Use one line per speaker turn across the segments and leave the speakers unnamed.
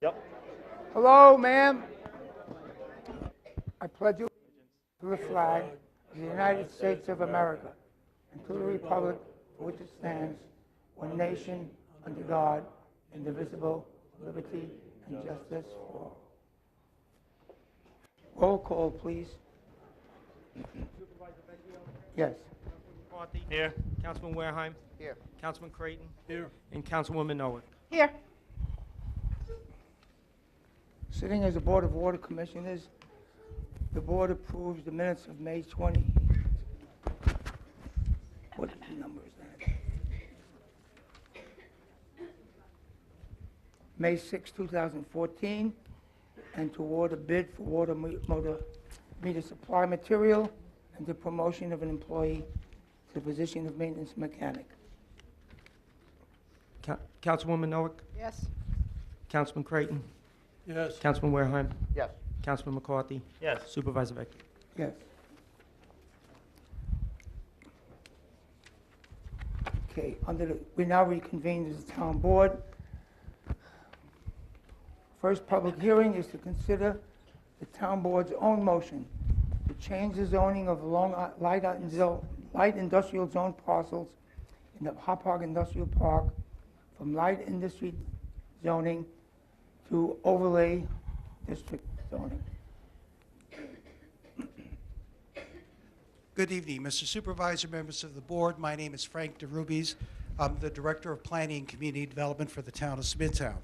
Yep.
Hello, ma'am. I pledge allegiance to the flag of the United States of America and to the republic for which it stands, one nation, under God, indivisible, liberty and justice for all. Roll call, please. Yes.
McCarthy.
Here.
Councilman Wareheim.
Here.
Councilman Creighton.
Here.
And Councilwoman Noah.
Here.
Sitting as the Board of Water Commissioners, the board approves the minutes of May 20. What number is that? May 6, 2014, and to award a bid for water motor meter supply material and the promotion of an employee to the position of maintenance mechanic.
Councilwoman Noah.
Yes.
Councilman Creighton.
Yes.
Councilman Wareheim.
Yes.
Councilman McCarthy.
Yes.
Supervisor Vecchi.
Yes. Okay, we now reconvene as the town board. First public hearing is to consider the town board's own motion to change the zoning of light industrial zone parcels in the Hopog Industrial Park from light industry zoning to overlay district zoning.
Good evening, Mr. Supervisor, members of the board. My name is Frank DeRubies. I'm the Director of Planning and Community Development for the town of Smithtown.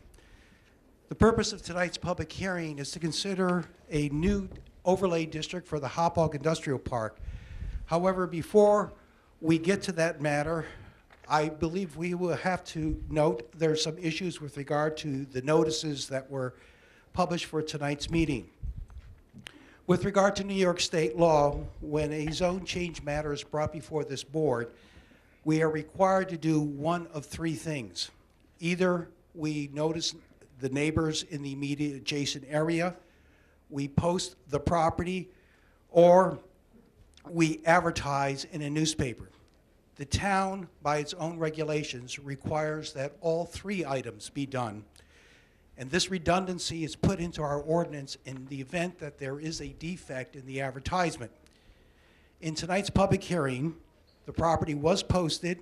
The purpose of tonight's public hearing is to consider a new overlay district for the Hopog Industrial Park. However, before we get to that matter, I believe we will have to note there's some issues with regard to the notices that were published for tonight's meeting. With regard to New York State law, when a zone change matter is brought before this board, we are required to do one of three things. Either we notice the neighbors in the immediate adjacent area, we post the property, or we advertise in a newspaper. The town, by its own regulations, requires that all three items be done. And this redundancy is put into our ordinance in the event that there is a defect in the advertisement. In tonight's public hearing, the property was posted,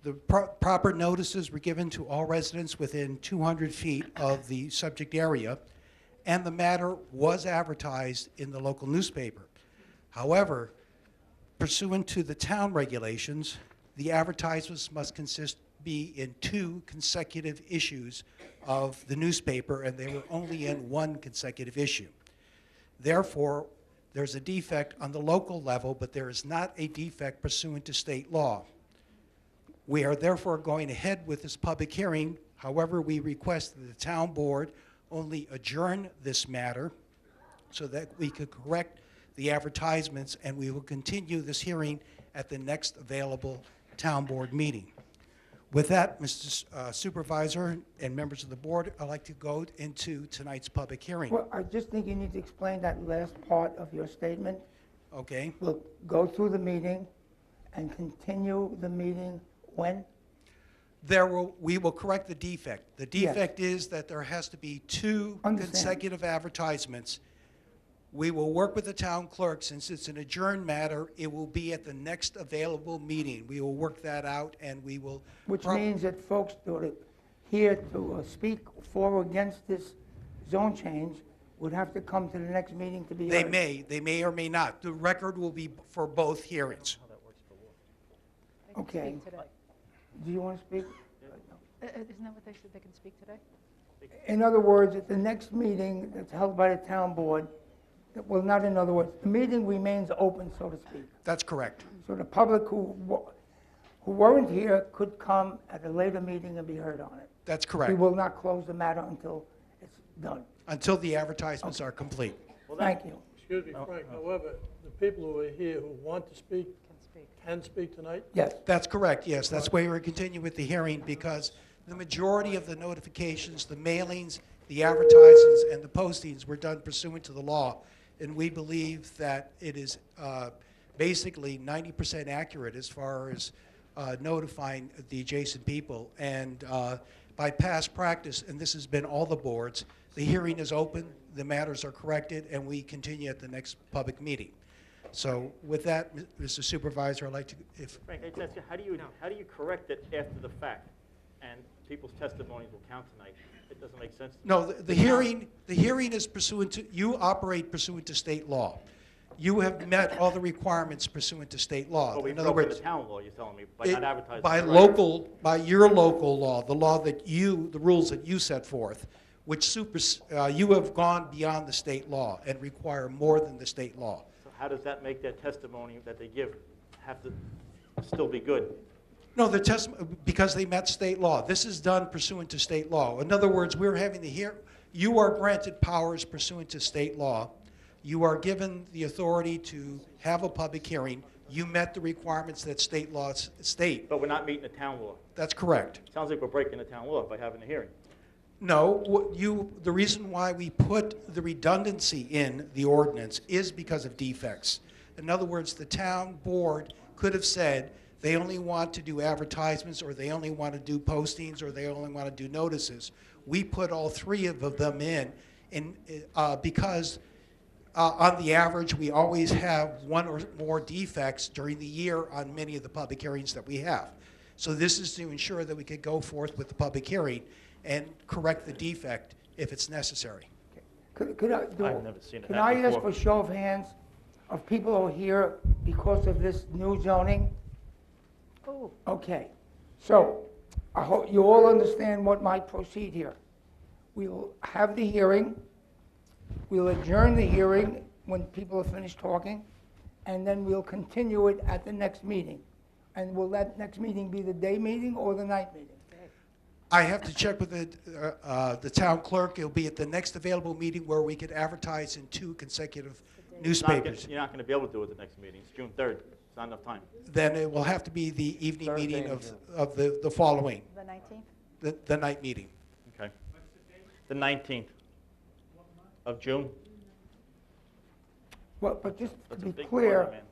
the proper notices were given to all residents within 200 feet of the subject area, and the matter was advertised in the local newspaper. However, pursuant to the town regulations, the advertisements must be in 2 consecutive issues of the newspaper, and they were only in 1 consecutive issue. Therefore, there's a defect on the local level, but there is not a defect pursuant to state law. We are therefore going ahead with this public hearing. However, we request that the town board only adjourn this matter so that we could correct the advertisements, and we will continue this hearing at the next available town board meeting. With that, Mr. Supervisor and members of the board, I'd like to go into tonight's public hearing.
Well, I just think you need to explain that last part of your statement.
Okay.
We'll go through the meeting and continue the meeting when?
We will correct the defect. The defect is that there has to be 2 consecutive advertisements. We will work with the town clerk. Since it's an adjourned matter, it will be at the next available meeting. We will work that out, and we will...
Which means that folks that are here to speak for or against this zone change would have to come to the next meeting to be heard.
They may or may not. The record will be for both hearings.
Okay. Do you want to speak?
Isn't that what they said, they can speak today?
In other words, at the next meeting that's held by the town board, well, not in other words, the meeting remains open, so to speak.
That's correct.
So the public who weren't here could come at a later meeting and be heard on it.
That's
We
correct.
will not close the matter until it's done.
Until the advertisements are complete.
Thank you.
Excuse me, Frank, however, the people who are here who want to speak can speak tonight?
Yes.
That's correct, yes. That's why we're continuing with the hearing, because the majority of the notifications, the mailings, the advertisements, and the postings were done pursuant to the law. And we believe that it is basically 90% accurate as far as notifying the adjacent people. And by past practice, and this has been all the boards, the hearing is open, the matters are corrected, and we continue at the next public meeting. So with that, Mr. Supervisor, I'd like to, if,
Frank, I just ask you, how do you correct it after the fact? And people's testimonies will count tonight. It doesn't make sense to me.
no, the hearing is pursuant to, you operate pursuant to state law. You have met all the requirements pursuant to state law.
But we
In other
broke the
words,
town law, you're telling me, by not advertising.
by
correctly.
by your local law, the law that you, the rules that you set forth, which you have gone beyond the state law and require more than the state law.
So how does that make their testimony that they give have to still be good?
No, because they met state law. This is done pursuant to state law. In other words, we're having you are granted powers pursuant to state law. You are given the authority to have a public hearing. You met the requirements that state laws state.
But we're not meeting the town law.
That's correct.
Sounds like we're breaking the town law by having a hearing.
No, the reason why we put the redundancy in the ordinance is because of defects. In other words, the town board could have said they only want to do advertisements, or they only want to do postings, or they only want to do notices. We put all three of them in because on the average, we always have one or more defects during the year on many of the public hearings that we have. So this is to ensure that we could go forth with the public hearing and correct the defect if it's necessary.
Could I,
I've never seen it
can
happen
I ask
before.
for show of hands of people who are here because of this new zoning?
Oh,
Okay, so I hope you all understand what might proceed here. We'll have the hearing, we'll adjourn the hearing when people are finished talking, and then we'll continue it at the next meeting. And will that next meeting be the day meeting or the night meeting?
I have to check with the town clerk. It'll be at the next available meeting where we could advertise in 2 consecutive newspapers.
You're not going to be able to do it at the next meeting. It's June 3rd. It's not enough time.
Then it will have to be the evening meeting of the following,
the 19th?
the night meeting.
Okay. The 19th of June.
Well, but just to
That's a
be
big
clear,
party, man.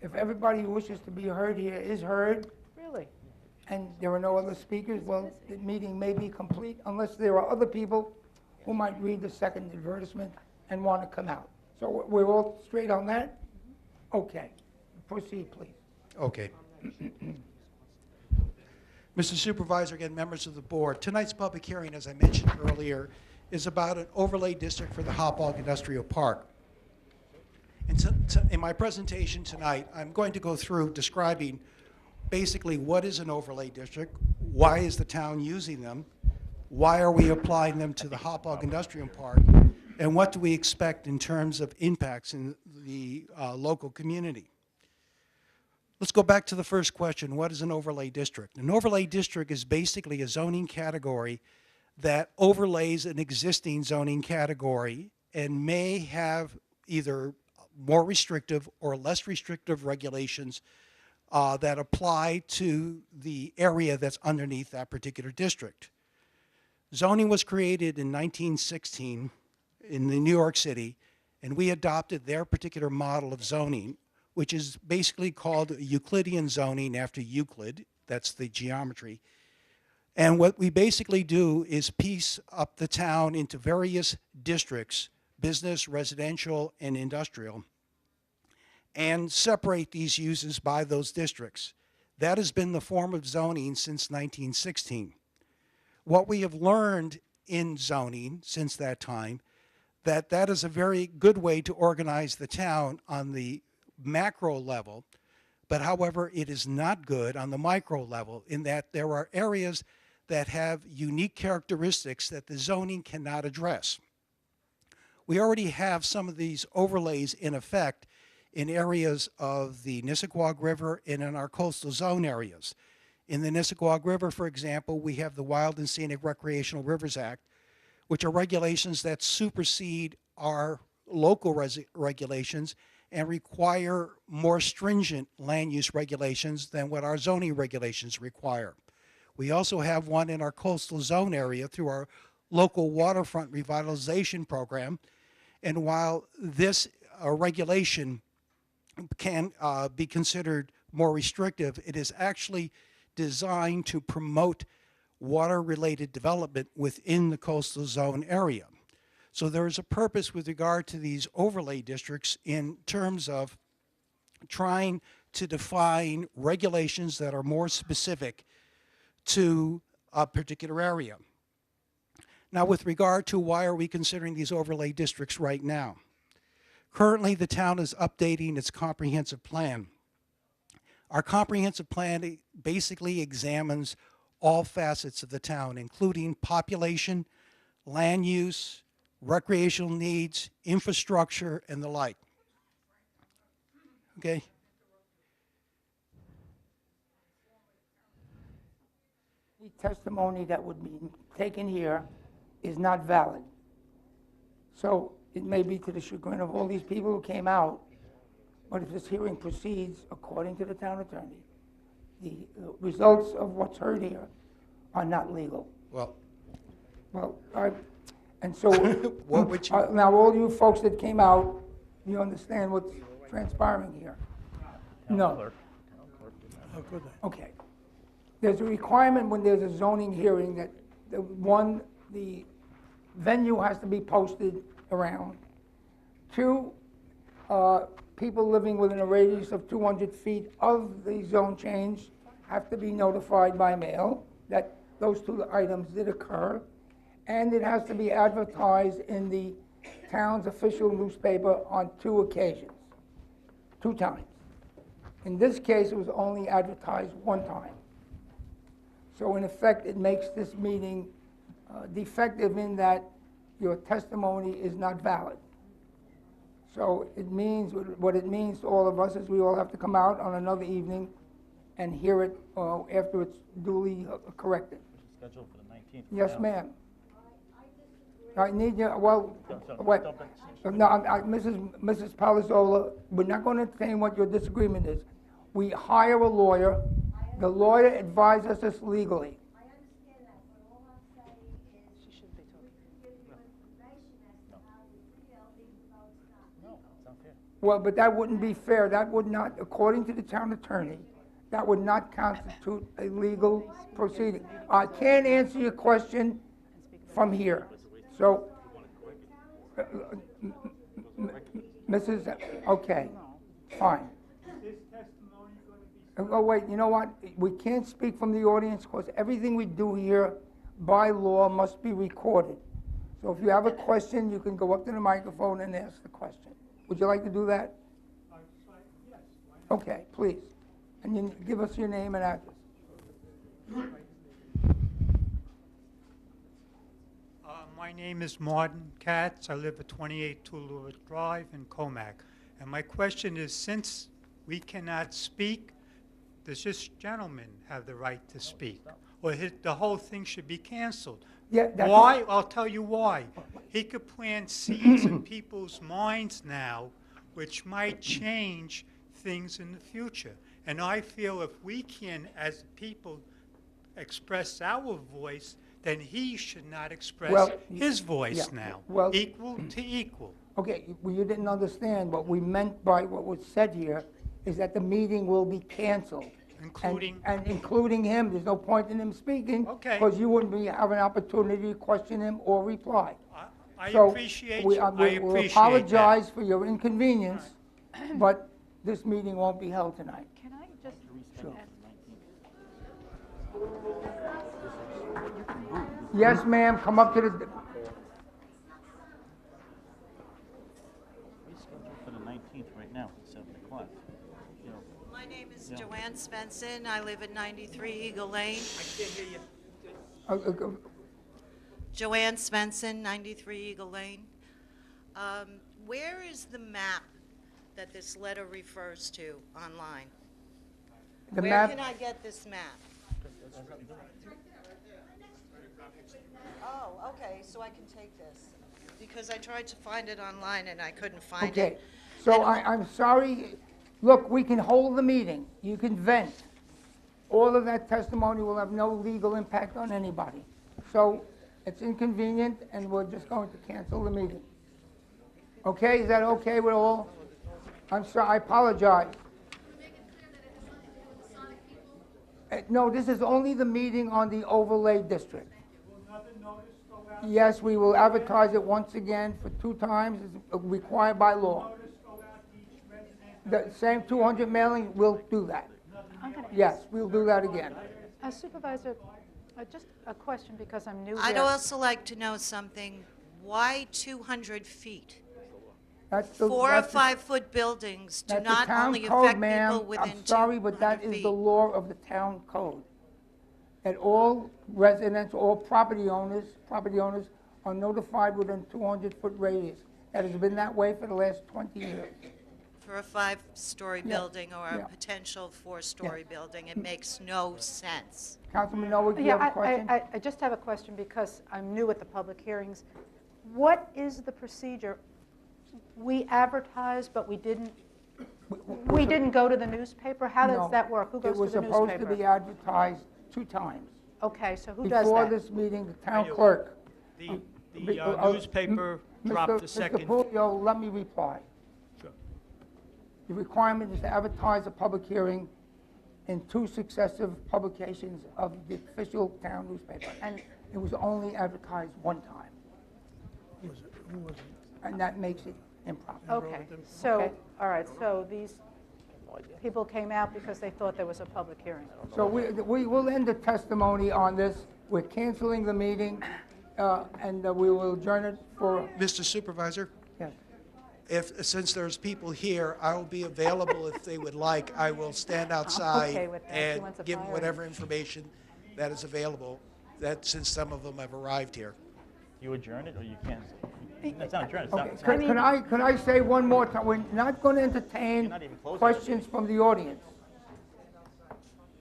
if everybody who wishes to be heard here is heard,
Really?
and there are no other speakers, well, the meeting may be complete unless there are other people who might read the second advertisement and want to come out. So we're all straight on that? Okay. Proceed, please.
Okay. Mr. Supervisor, again, members of the board, tonight's public hearing, as I mentioned earlier, is about an overlay district for the Hauppauge Industrial Park. And in my presentation tonight, I'm going to go through describing basically what is an overlay district, why is the town using them, why are we applying them to the Hauppauge Industrial Park, and what do we expect in terms of impacts in the local community. Let's go back to the first question. What is an overlay district? An overlay district is basically a zoning category that overlays an existing zoning category and may have either more restrictive or less restrictive regulations that apply to the area that's underneath that particular district. Zoning was created in 1916 in New York City, and we adopted their particular model of zoning, which is basically called Euclidean zoning after Euclid. That's the geometry. And what we basically do is piece up the town into various districts, business, residential, and industrial, and separate these uses by those districts. That has been the form of zoning since 1916. What we have learned in zoning since that time, that is a very good way to organize the town on the macro level, but however, it is not good on the micro level in that there are areas that have unique characteristics that the zoning cannot address. We already have some of these overlays in effect in areas of the Nisququag River and in our coastal zone areas. In the Nisququag River, for example, we have the Wild and Scenic Recreational Rivers Act, which are regulations that supersede our local regulations and require more stringent land use regulations than what our zoning regulations require. We also have one in our coastal zone area through our local waterfront revitalization program. And while this regulation can be considered more restrictive, it is actually designed to promote water-related development within the coastal zone area. So there is a purpose with regard to these overlay districts in terms of trying to define regulations that are more specific to a particular area. Now, with regard to why are we considering these overlay districts right now? Currently, the town is updating its comprehensive plan. Our comprehensive plan basically examines all facets of the town, including population, land use, recreational needs, infrastructure, and the like. Okay?
The testimony that would be taken here is not valid. So it may be to the chagrin of all these people who came out, but if this hearing proceeds according to the town attorney, the results of what's heard here are not legal.
Well,
And so,
what would you...
now all you folks that came out, you understand what's transpiring here? No.
How could they?
Okay. There's a requirement when there's a zoning hearing that the venue has to be posted around. 2, people living within a radius of 200 feet of the zone change have to be notified by mail that those 2 items did occur. And it has to be advertised in the town's official newspaper on 2 occasions, 2 times. In this case, it was only advertised 1 time. So in effect, it makes this meeting defective in that your testimony is not valid. So it means, what it means to all of us is we all have to come out on another evening and hear it after it's duly corrected.
Scheduled for the 19th.
Yes, ma'am. I need you, well, wait. No, Mrs. Palazzolo, we're not going to entertain what your disagreement is. We hire a lawyer. The lawyer advises us legally.
I understand that, but all I'm saying is she should be talking. Give you information as to how you feel, even though it's not legal.
No, it's unfair.
Well, but that wouldn't be fair. That would not, according to the town attorney, that would not constitute a legal proceeding. I can't answer your question from here. So, Mrs., okay, fine. Oh, wait, you know what? We can't speak from the audience because everything we do here by law must be recorded. So if you have a question, you can go up to the microphone and ask the question. Would you like to do that?
Yes.
Okay, please. And you give us your name and address.
My name is Martin Katz. I live at 28 Tulare Drive in Comac. And my question is, since we cannot speak, does this gentleman have the right to speak? Or the whole thing should be canceled?
Yeah, that's
Why? I'll tell you why. He could plant seeds in people's minds now, which might change things in the future. And I feel if we can, as people, express our voice, then he should not express his voice now.
Well,
equal to equal.
Okay, well, you didn't understand what we meant by what was said here is that the meeting will be canceled.
Including?
And including him. There's no point in him speaking.
Okay.
Because you wouldn't have an opportunity to question him or reply.
I
So
appreciate
we,
you. I
we'll
appreciate
apologize for your inconvenience, but this meeting won't be held tonight.
Can I just
Sure.
ask?
Yes, ma'am, come up to the,
We scheduled for the 19th right now at 7 o'clock. You know,
My name is Joanne Svensson. I live at 93 Eagle Lane. Joanne Svensson, 93 Eagle Lane. Where is the map that this letter refers to online?
the
Where
map.
can I get this map? Oh, okay, so I can take this. Because I tried to find it online and I couldn't find
Okay,
it.
so
And-
I'm sorry, look, we can hold the meeting, you can vent. All of that testimony will have no legal impact on anybody. So it's inconvenient, and we're just going to cancel the meeting. Okay, is that okay with all? I'm sorry, I apologize. No, this is only the meeting on the overlay district. Yes, we will advertise it once again for 2 times, as required by law. The same 200 mailing, we'll do that.
I'm gonna
Yes, we'll do that again.
Supervisor, just a question because I'm new here.
I'd also like to know something. Why 200 feet?
That's the-
4 or
that's the-
5-foot buildings do
that's the
not
town
only
code,
affect
ma'am.
people within 200
I'm sorry, but that is the law of the town code. That all residents, all property owners are notified within 200-foot radius. That has been that way for the last 20 years.
For a 5-story
Yeah,
building or
yeah.
a potential 4-story building, it makes no sense.
Councilman Noah, do you
Yeah,
have a question?
I just have a question because I'm new at the public hearings. What is the procedure? We advertised, but we didn't go to the newspaper? How
No.
does that work? Who goes to the
It was supposed to be
newspaper?
advertised 2 times.
Okay, so who does
Before
that?
this meeting, the town clerk.
The
Uh,
newspaper
Mr.
dropped the second.
Mr. Pulio, let me reply.
Sure.
The requirement is to advertise a public hearing in 2 successive publications of the official town newspaper. And it was only advertised 1 time,
Who was it?
and that makes it improper.
Okay, so, all right, so these people came out because they thought there was a public hearing.
So we will end the testimony on this. We're canceling the meeting, and we will adjourn it for,
Mr. Supervisor,
yes.
since there's people here, I will be available if they would like. I will stand outside
okay with that. She
and
wants a
give
fire.
whatever information that is available, that since some of them have arrived here.
You adjourn it or you cancel? That's not adjourn, it's
Okay,
not.
can I say one more time? We're not going to
You're
entertain
not even closing it.
questions from the audience.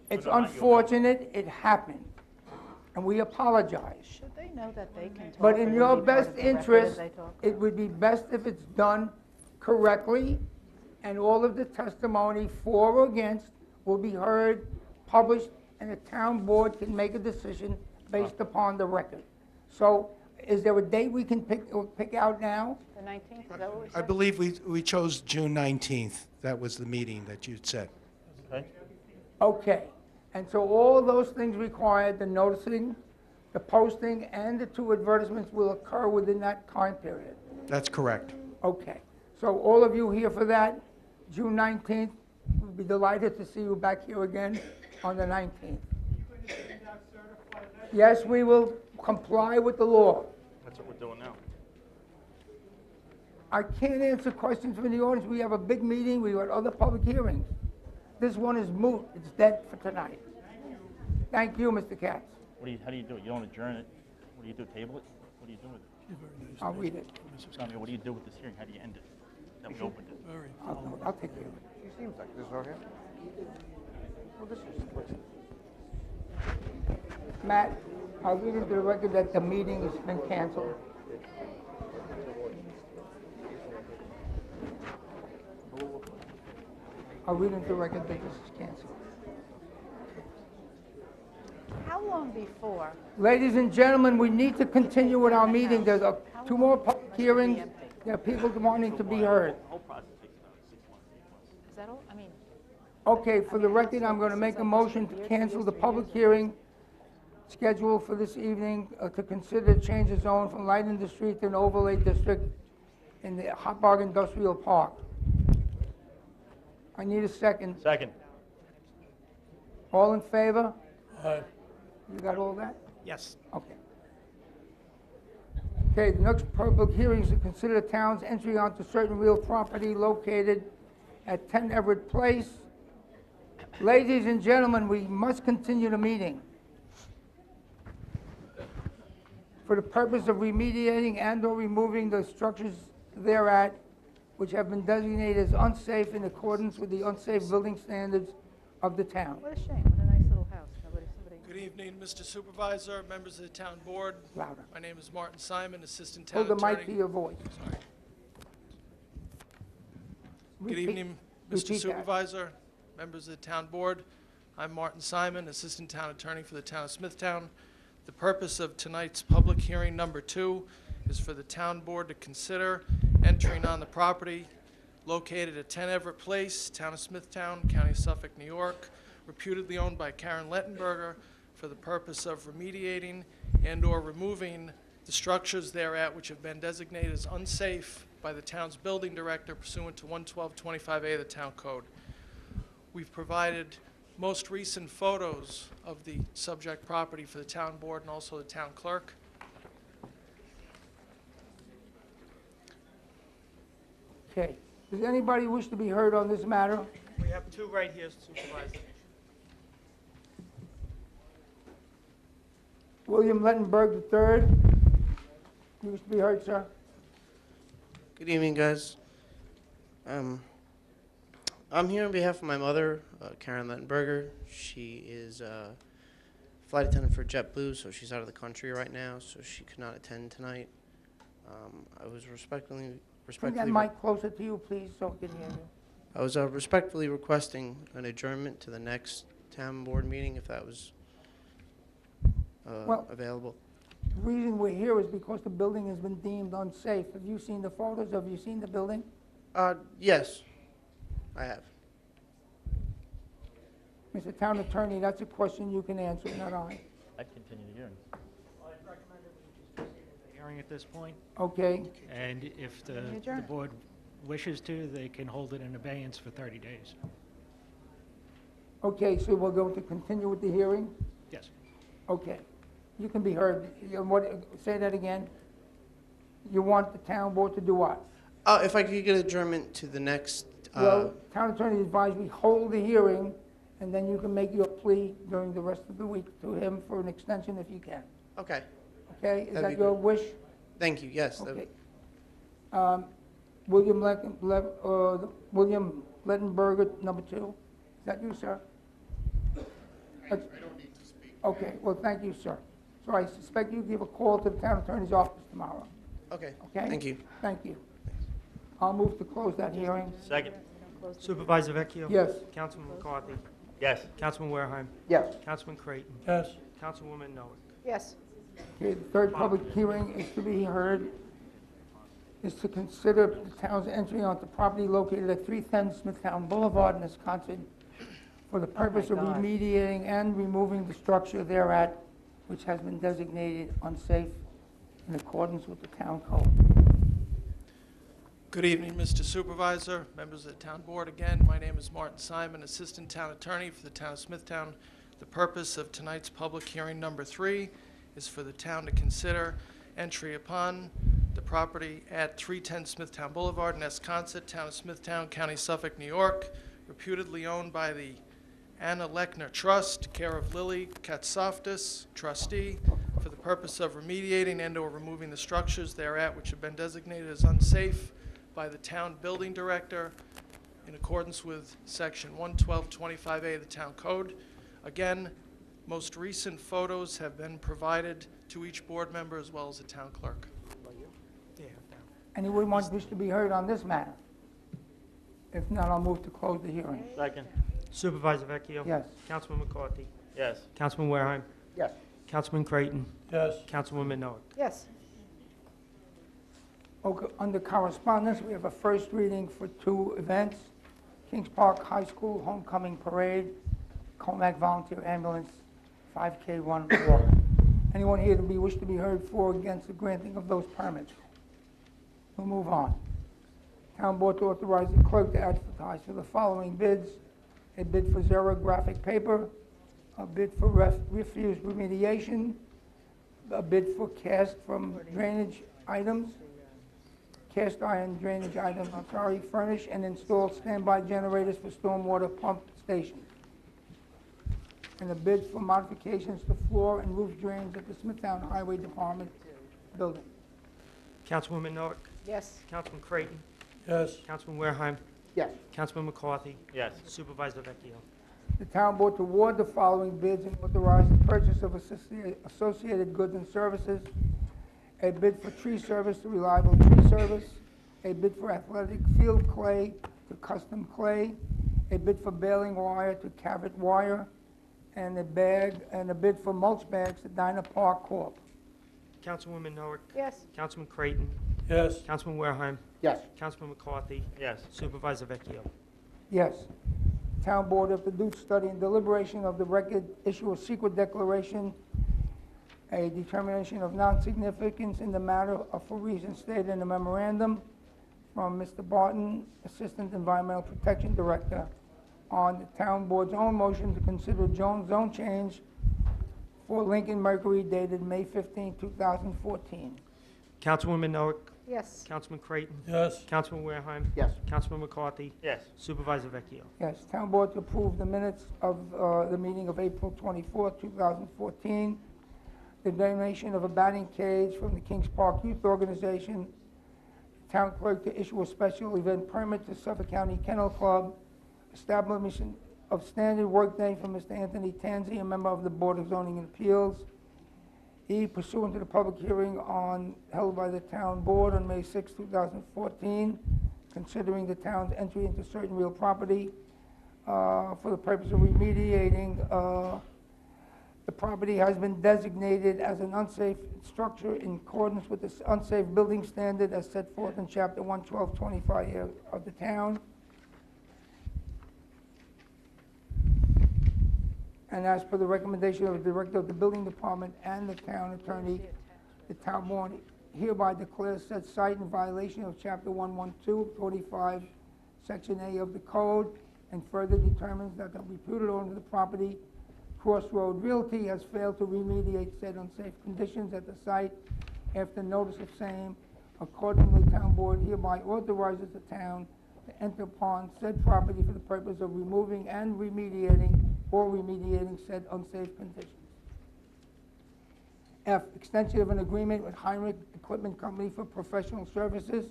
It's
No, not you.
unfortunate, it happened, and we apologize.
Should they know that they can talk?
But in
and
your
be part
best
of the record as
interest,
they talk?
it would be best if it's done correctly, and all of the testimony for or against will be heard, published, and the town board can make a decision based upon the record. So is there a date we can pick out now?
The 19th, is that what we
I
said?
believe we chose June 19th. That was the meeting that you'd said.
Okay.
Okay, and so all those things required, the noticing, the posting, and the 2 advertisements will occur within that time period.
That's correct.
Okay, so all of you here for that, June 19th, we'll be delighted to see you back here again on the 19th. Yes, we will comply with the law.
That's what we're doing now.
I can't answer questions from the audience. We have a big meeting, we have other public hearings. This one is moot, it's dead for tonight. Thank you, Mr. Katz.
How do you do it? You don't adjourn it? What do you do, table it? What do you do with it?
She's very nice.
I'll read it.
No, I mean, what do you do with this hearing? How do you end it? That we opened it.
Very.
I'll take care of it.
She seems like this over here. Well, this is
Matt, I'll read into the record that the meeting has been canceled. I'll read into the record that this is canceled.
How long before?
Ladies and gentlemen, we need to continue with our meeting. There's 2 more public hearings. There are people wanting to be heard.
The whole process takes about 6 months, 8 months.
Is that all? I mean,
Okay, for the record, I'm going to make a motion to cancel the public hearing scheduled for this evening to consider change of zone from light industry to an overlay district in the Hot Dog Industrial Park. I need a second.
Second.
All in favor?
Aye.
You got all that?
Yes.
Okay. Okay, the next public hearing is to consider the town's entry onto certain real property located at 10 Everett Place. Ladies and gentlemen, we must continue the meeting for the purpose of remediating and/or removing the structures thereat which have been designated as unsafe in accordance with the unsafe building standards of the town.
what a shame, what a nice little house. Somebody.
Good evening, Mr. Supervisor, members of the town board.
Louder.
My name is Martin Simon, Assistant Town
Hold the
Attorney.
mic to your voice.
Sorry. Good
Repeat-
evening,
repeat
Mr.
that.
Supervisor, members of the town board. I'm Martin Simon, Assistant Town Attorney for the town of Smithtown. The purpose of tonight's public hearing number 2 is for the town board to consider entering on the property located at 10 Everett Place, town of Smithtown, county of Suffolk, New York, reputedly owned by Karen Lettenberger, for the purpose of remediating and/or removing the structures thereat which have been designated as unsafe by the town's building director pursuant to 11225A of the Town Code. We've provided most recent photos of the subject property for the town board and also the town clerk.
Okay. Does anybody wish to be heard on this matter?
We have two right here, Supervisor.
William Lettenberg III. You wish to be heard, sir?
Good evening, guys. I'm here on behalf of my mother, Karen Lettenberger. She is a flight attendant for JetBlue, so she's out of the country right now, so she could not attend tonight. I was
Bring that mic closer to you, please, so we can hear you.
I was respectfully requesting an adjournment to the next town board meeting, if that was
Well-
available.
The reason we're here is because the building has been deemed unsafe. Have you seen the photos? Have you seen the building?
Yes, I have.
Mr. Town Attorney, that's a question you can answer, not I.
I'd continue the hearing.
I'd recommend that we just proceed with the hearing at this point,
Okay,
and if the
Adjourn.
board wishes to, they can hold it in abeyance for 30 days.
okay, so we're going to continue with the hearing?
Yes.
Okay, you can be heard. Say that again. You want the town board to do what?
If I could get adjournment to the next,
Well, Town Attorney advised we hold the hearing, and then you can make your plea during the rest of the week to him for an extension if you can.
okay,
Okay, is
That'd
that
be
your
great.
wish?
thank you, yes.
Okay. William William Lettenberger, number 2. Is that you, sir? I don't need to speak. Okay, well, thank you, sir. So I suspect you give a call to the town attorney's office tomorrow,
Okay,
okay?
thank you.
Thank you. I'll move to close that hearing.
Second.
Supervisor Vecchio?
Yes.
Councilman McCarthy?
Yes.
Councilman Warehime?
Yes.
Councilman Creighton?
Yes.
Councilwoman Noack?
Yes.
Okay, the third public hearing is to be heard, is to consider the town's entry onto property located at 310 Smithtown Boulevard in Wisconsin for the purpose of remediating and removing the structure thereat, which has been designated unsafe in accordance with the town code.
Good evening, Mr. Supervisor, members of the town board. Again, my name is Martin Simon, Assistant Town Attorney for the town of Smithtown. The purpose of tonight's public hearing number 3 is for the town to consider entry upon the property at 310 Smithtown Boulevard in Esconset, town of Smithtown, County Suffolk, New York, reputedly owned by the Anna Lechner Trust, care of Lily Katsoftis, trustee, for the purpose of remediating and/or removing the structures thereat which have been designated as unsafe by the town building director in accordance with section 11225A of the town code. Again, most recent photos have been provided to each board member as well as the town clerk.
Anyone wish to be heard on this matter? If not, I'll move to close the hearing.
Second.
Supervisor Vecchio?
Yes.
Councilman McCarthy?
Yes.
Councilman Warehime?
Yes.
Councilman Creighton?
Yes.
Councilwoman Noack?
Yes.
Okay, under correspondence, we have a first reading for 2 events. Kings Park High School Homecoming Parade, Comac Volunteer Ambulance, 5K Run Walk. Anyone here to be wish to be heard for or against the granting of those permits? We'll move on. Town Board to authorize the clerk to advertise for the following bids: a bid for xerographic paper, a bid for refuse remediation, a bid for cast from drainage items, cast iron drainage items, furnish and install standby generators for stormwater pump station, and a bid for modifications to floor and roof drains at the Smithtown Highway Department building.
Councilwoman Noack?
Yes.
Councilman Creighton?
Yes.
Councilman Warehime?
Yes.
Councilman McCarthy?
Yes.
Supervisor Vecchio?
The town board to award the following bids and authorize the purchase of associated goods and services: a bid for tree service to Reliable Tree Service, a bid for athletic field clay to Custom Clay, a bid for baling wire to Cavett Wire, and a bid for mulch bags to Dyna Park Corp.
Councilwoman Noack?
Yes.
Councilman Creighton?
Yes.
Councilman Warehime?
Yes.
Councilman McCarthy?
Yes.
Supervisor Vecchio?
Yes. town board, after due study and deliberation of the record, issue a secret declaration, a determination of non-significance in the matter for reasons stated in the memorandum from Mr. Barton, Assistant Environmental Protection Director, on the town board's own motion to consider zone change for Lincoln Mercury dated May 15, 2014.
Councilwoman Noack,
Yes.
Councilman Creighton,
Yes.
Councilman Warehime,
Yes.
Councilman McCarthy,
Yes.
Supervisor Vecchio.
Yes, town board to approve the minutes of the meeting of April 24, 2014. The donation of a batting cage from the Kings Park Youth Organization. Town clerk to issue a special event permit to Suffolk County Kennel Club. Establishment of standard workday for Mr. Anthony Tanzi, a member of the Board of Zoning and Appeals. E, pursuant to the public hearing held by the town board on May 6, 2014, considering the town's entry into certain real property for the purpose of remediating. The property has been designated as an unsafe structure in accordance with the unsafe building standard as set forth in Chapter 11225 of the town. And as per the recommendation of the Director of the Building Department and the Town Attorney, the town board hereby declares said site in violation of Chapter 11245, Section A of the Code, and further determines that the reputed owner of the property, Crossroad Realty, has failed to remediate said unsafe conditions at the site after notice of same. Accordingly, town board hereby authorizes the town to enter upon said property for the purpose of removing and remediating said unsafe conditions. F, extension of an agreement with Heinrich Equipment Company for professional services.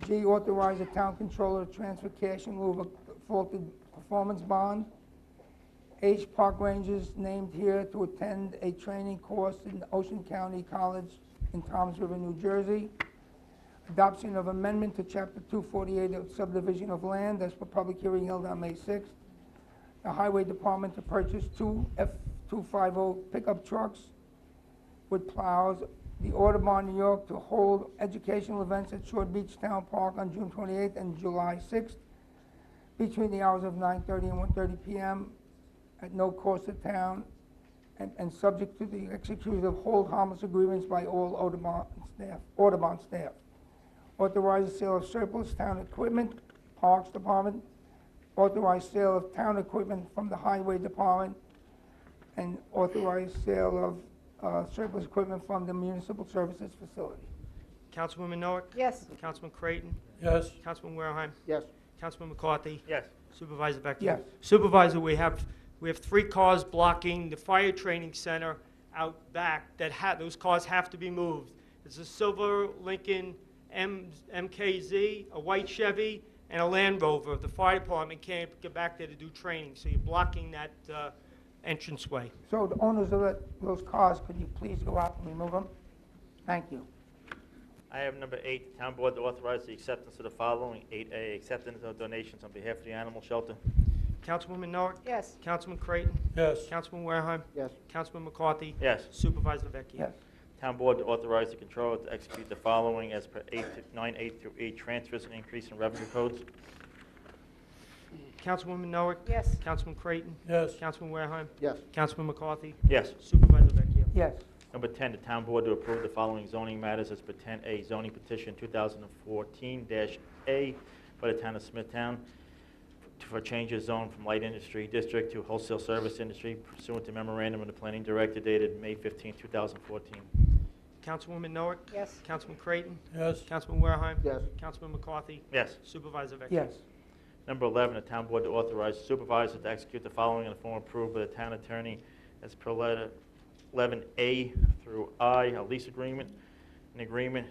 G, authorize the town controller to transfer cash in lieu of a defaulted performance bond. H, park rangers named here to attend a training course in Ocean County College in Toms River, New Jersey. Adoption of amendment to Chapter 248 of subdivision of land as per public hearing held on May 6th. The Highway Department to purchase 2 F-250 pickup trucks with plows. The Audubon, New York, to hold educational events at Short Beach Town Park on June 28th and July 6th between the hours of 9:30 and 1:30 p.m. at no cost to town and subject to the execution of hold harmless agreements by all Audubon staff. Authorize the sale of surplus town equipment, Parks Department. Authorize sale of town equipment from the Highway Department, and authorize sale of surplus equipment from the Municipal Services Facility.
Councilwoman Noack,
Yes.
Councilman Creighton,
Yes.
Councilman Warehime,
Yes.
Councilman McCarthy,
Yes.
Supervisor Vecchio.
Yes.
Supervisor, we have 3 cars blocking the fire training center out back. Those cars have to be moved. It's a silver Lincoln MKZ, a white Chevy, and a Land Rover. The fire department can't get back there to do training, so you're blocking that entranceway.
So the owners of those cars, could you please go out and remove them? Thank you.
I have number 8, town board to authorize the acceptance of the following. 8A, acceptance of donations on behalf of the animal shelter.
Councilwoman Noack,
Yes.
Councilman Creighton,
Yes.
Councilman Warehime,
Yes.
Councilman McCarthy,
Yes.
Supervisor Vecchio.
Yes.
Town board to authorize the controller to execute the following as per 9(8) through 8 transfers and increase in revenue codes.
Councilwoman Noack,
Yes.
Councilman Creighton,
Yes.
Councilman Warehime,
Yes.
Councilman McCarthy,
Yes.
Supervisor Vecchio.
Yes.
Number 10, the town board to approve the following zoning matters as per 10A zoning petition 2014-A by the town of Smithtown for changes zone from light industry district to wholesale service industry pursuant to memorandum of the planning director dated May 15, 2014.
Councilwoman Noack,
Yes.
Councilman Creighton,
Yes.
Councilman Warehime,
Yes.
Councilman McCarthy,
Yes.
Supervisor Vecchio.
Yes.
Number 11, the town board to authorize the supervisor to execute the following in the form approved by the town attorney as per letter 11A through I, a lease agreement, an agreement,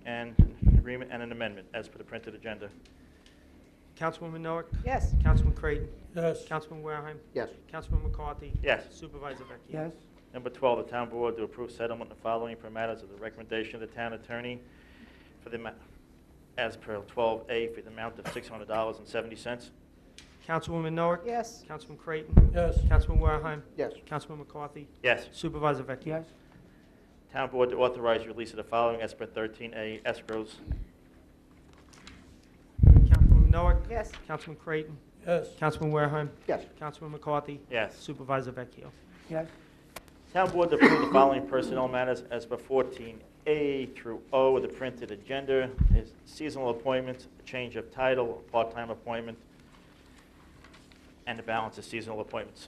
and an amendment as per the printed agenda.
Councilwoman Noack,
Yes.
Councilman Creighton,
Yes.
Councilman Warehime,
Yes.
Councilman McCarthy,
Yes.
Supervisor Vecchio.
Yes.
Number 12, the town board to approve settlement of the following per matters of the recommendation of the town attorney for the, as per 12A for the amount of $600.70.
Councilwoman Noack,
Yes.
Councilman Creighton,
Yes.
Councilman Warehime,
Yes.
Councilman McCarthy,
Yes.
Supervisor Vecchio.
Yes.
Town board to authorize release of the following as per 13A escrows.
Councilwoman Minogue?
Yes.
Councilman Creighton?
Yes.
Councilman Wareham?
Yes.
Councilman McCarthy?
Yes.
Supervisor Vecchio?
Yes.
Town Board to approve the following personnel matters as per 14A through O of the printed agenda. Is seasonal appointments, a change of title, a part-time appointment, and the balance of seasonal appointments.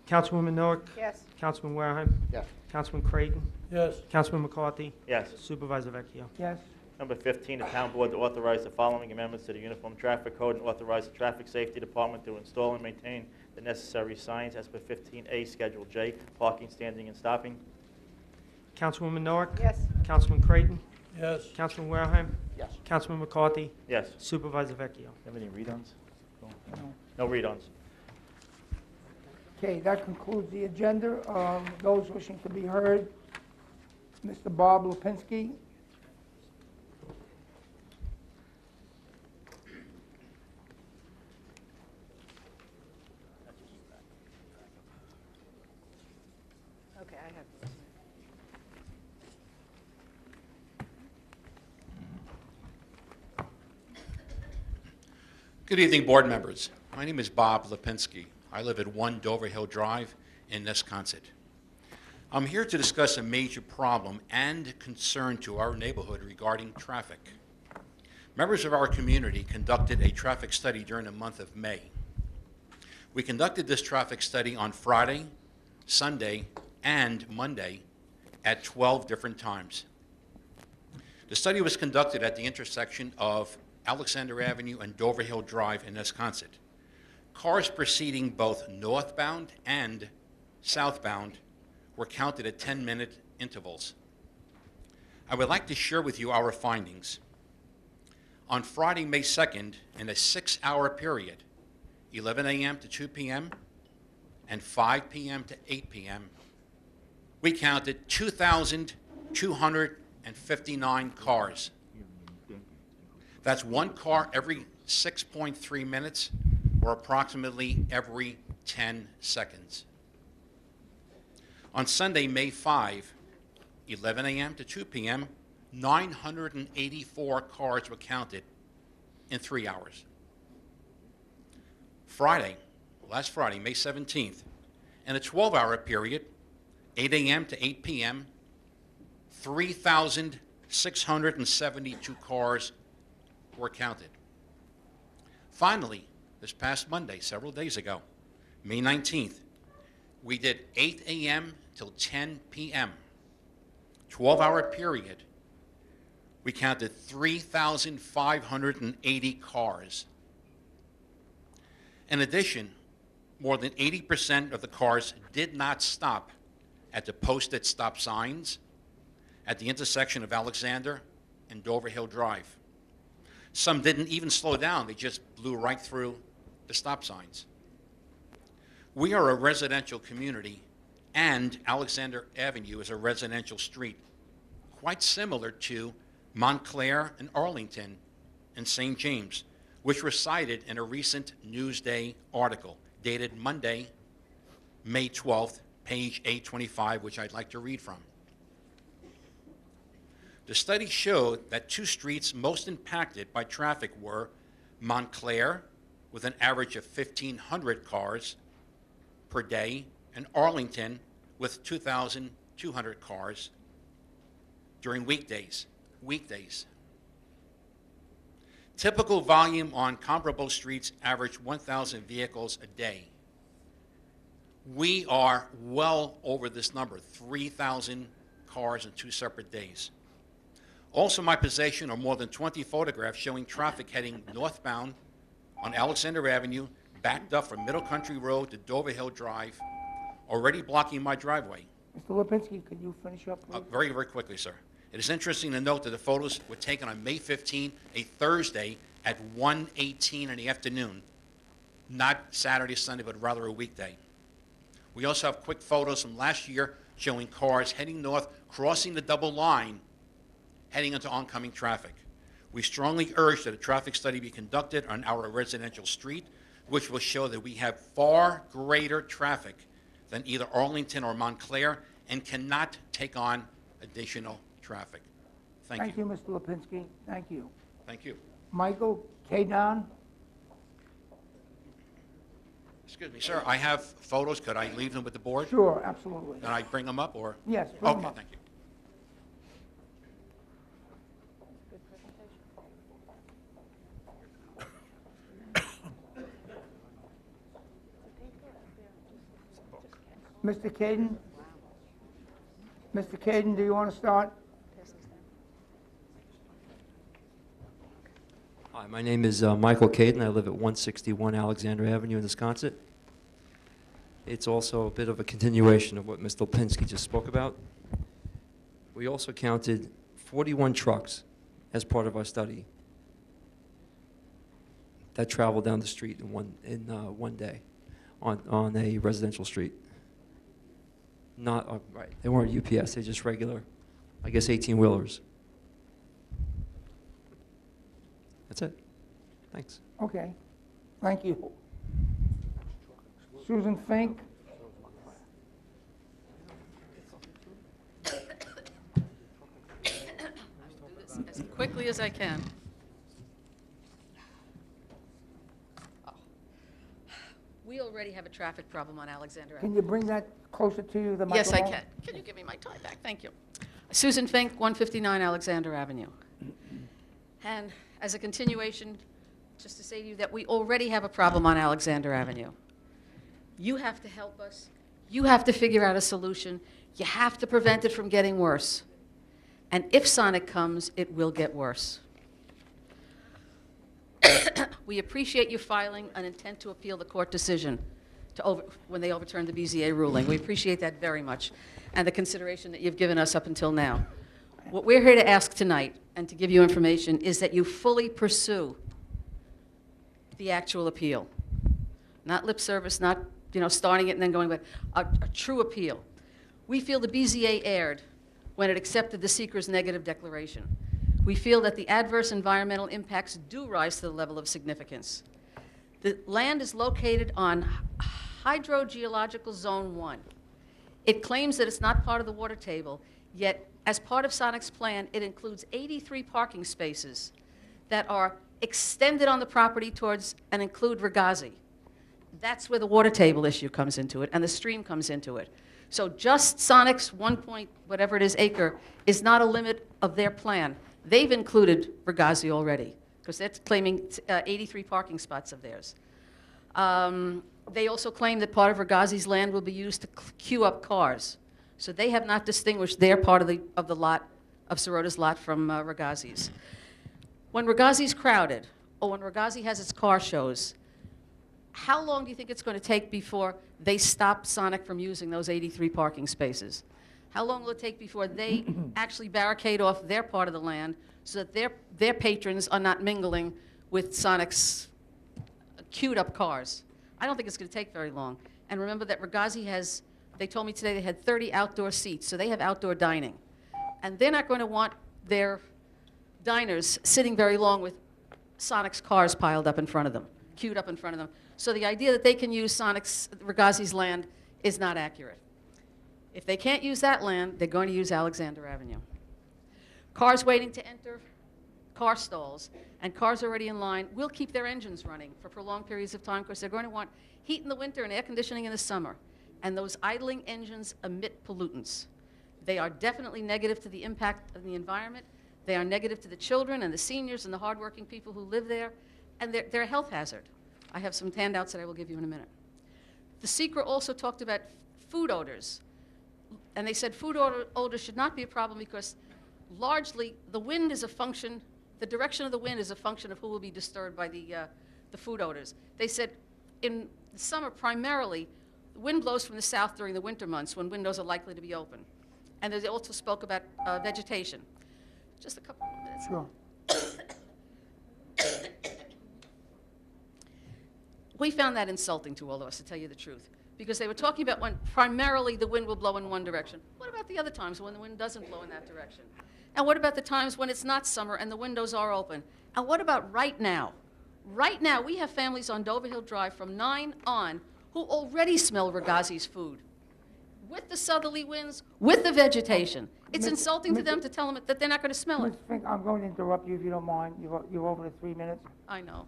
Councilwoman Minogue?
Yes.
Councilman Wareham?
Yes.
Councilman Creighton?
Yes.
Councilman McCarthy?
Yes.
Supervisor Vecchio?
Yes.
Number 15, the Town Board to authorize the following amendments to the Uniform Traffic Code and authorize the Traffic Safety Department to install and maintain the necessary signs as per 15A Schedule J, parking, standing, and stopping.
Councilwoman Minogue?
Yes.
Councilman Creighton?
Yes.
Councilman Wareham?
Yes.
Councilman McCarthy?
Yes.
Supervisor Vecchio?
Have any read-ons?
No.
No read-ons.
Okay, that concludes the agenda. Those wishing to be heard, Mr. Bob Lipinski.
Okay, I have this.
Good evening, board members. My name is Bob Lipinski. I live at 1 Dover Hill Drive in Nesconset. I'm here to discuss a major problem and concern to our neighborhood regarding traffic. Members of our community conducted a traffic study during the month of May. We conducted this traffic study on Friday, Sunday, and Monday at 12 different times. The study was conducted at the intersection of Alexander Avenue and Dover Hill Drive in Nesconset. Cars proceeding both northbound and southbound were counted at 10-minute intervals. I would like to share with you our findings. On Friday, May 2nd, in a 6-hour period, 11 a.m. to 2 p.m. and 5 p.m. to 8 p.m., we counted 2,259 cars. That's one car every 6.3 minutes, or approximately every 10 seconds. On Sunday, May 5, 11 a.m. to 2 p.m., 984 cars were counted in 3 hours. Last Friday, May 17th, in a 12-hour period, 8 a.m. to 8 p.m., 3,672 cars were counted. Finally, this past Monday, several days ago, May 19th, we did 8 a.m. till 10 p.m., 12-hour period. We counted 3,580 cars. In addition, more than 80% of the cars did not stop at the posted stop signs at the intersection of Alexander and Dover Hill Drive. Some didn't even slow down. They just blew right through the stop signs. We are a residential community, and Alexander Avenue is a residential street, quite similar to Montclair and Arlington and St. James, which were cited in a recent Newsday article dated Monday, May 12th, page 825, which I'd like to read from. The study showed that two streets most impacted by traffic were Montclair, with an average of 1,500 cars per day, and Arlington, with 2,200 cars during weekdays. Typical volume on comparable streets averaged 1,000 vehicles a day. We are well over this number, 3,000 cars in 2 separate days. Also in my possession are more than 20 photographs showing traffic heading northbound on Alexander Avenue, backed up from Middle Country Road to Dover Hill Drive, already blocking my driveway.
Mr. Lipinski, could you finish up, please?
Very, very quickly, sir. It is interesting to note that the photos were taken on May 15, a Thursday, at 1:18 in the afternoon. Not Saturday, Sunday, but rather a weekday. We also have quick photos from last year showing cars heading north, crossing the double line, heading into oncoming traffic. We strongly urge that a traffic study be conducted on our residential street, which will show that we have far greater traffic than either Arlington or Montclair and cannot take on additional traffic. Thank you.
Thank you, Mr. Lipinski. Thank you.
Thank you.
Michael Kadan?
Excuse me, sir, I have photos. Could I leave them with the board?
Sure, absolutely.
And I bring them up, or?
Yes, bring 'em
Okay,
up.
thank you.
Mr. Caden? Mr. Caden, do you want to start?
Hi, my name is Michael Caden. I live at 161 Alexander Avenue in Wisconsin. It's also a bit of a continuation of what Mr. Lipinski just spoke about. We also counted 41 trucks as part of our study that traveled down the street in one day on a residential street. Not, right, they weren't UPS, they're just regular, I guess 18-wheelers. That's it. Thanks.
Okay, thank you. Susan Fink?
As quickly as I can. Oh. We already have a traffic problem on Alexander Avenue.
Can you bring that closer to you, the
Yes,
microphone?
I can. Can you give me my tie back? Thank you. Susan Fink, 159 Alexander Avenue. And as a continuation, just to say to you that we already have a problem on Alexander Avenue. You have to help us. You have to figure out a solution. You have to prevent it from getting worse. And if Sonic comes, it will get worse. We appreciate you filing an intent to appeal the court decision when they overturned the BZA ruling. We appreciate that very much, and the consideration that you've given us up until now. What we're here to ask tonight, and to give you information, is that you fully pursue the actual appeal. Not lip service, not starting it and then going back. A true appeal. We feel the BZA erred when it accepted the seeker's negative declaration. We feel that the adverse environmental impacts do rise to the level of significance. The land is located on Hydrogeological Zone 1. It claims that it's not part of the water table, yet as part of Sonic's plan, it includes 83 parking spaces that are extended on the property towards and include Ragazzi. That's where the water table issue comes into it, and the stream comes into it. So just Sonic's 1 point whatever it is acre is not a limit of their plan. They've included Ragazzi already, because they're claiming 83 parking spots of theirs. They also claim that part of Ragazzi's land will be used to queue up cars. So they have not distinguished their part of the lot, of Sirota's lot, from Ragazzi's. When Ragazzi's crowded, or when Ragazzi has its car shows, how long do you think it's going to take before they stop Sonic from using those 83 parking spaces? How long will it take before they actually barricade off their part of the land so that their patrons are not mingling with Sonic's queued up cars? I don't think it's going to take very long. And remember that Ragazzi has, they told me today they had 30 outdoor seats, so they have outdoor dining. And they're not going to want their diners sitting very long with Sonic's cars piled up in front of them, queued up in front of them. So the idea that they can use Ragazzi's land is not accurate. If they can't use that land, they're going to use Alexander Avenue. Cars waiting to enter car stalls and cars already in line will keep their engines running for prolonged periods of time because they're going to want heat in the winter and air conditioning in the summer. And those idling engines emit pollutants. They are definitely negative to the impact of the environment. They are negative to the children and the seniors and the hardworking people who live there. And they're a health hazard. I have some handouts that I will give you in a minute. The seeker also talked about food odors. And they said food odors should not be a problem because largely the wind is a function, the direction of the wind is a function of who will be disturbed by the food odors. They said in the summer primarily, the wind blows from the south during the winter months when windows are likely to be open. And they also spoke about vegetation. Just a couple more minutes.
Sure.
We found that insulting to all of us, to tell you the truth, because they were talking about when primarily the wind will blow in one direction. What about the other times when the wind doesn't blow in that direction? And what about the times when it's not summer and the windows are open? And what about right now? Right now, we have families on Dover Hill Drive from 9 on who already smell Ragazzi's food. With the southerly winds, with the vegetation. It's insulting to them to tell them that they're not going to smell it.
Ms. Fink, I'm going to interrupt you if you don't mind. You're over the 3 minutes.
I know.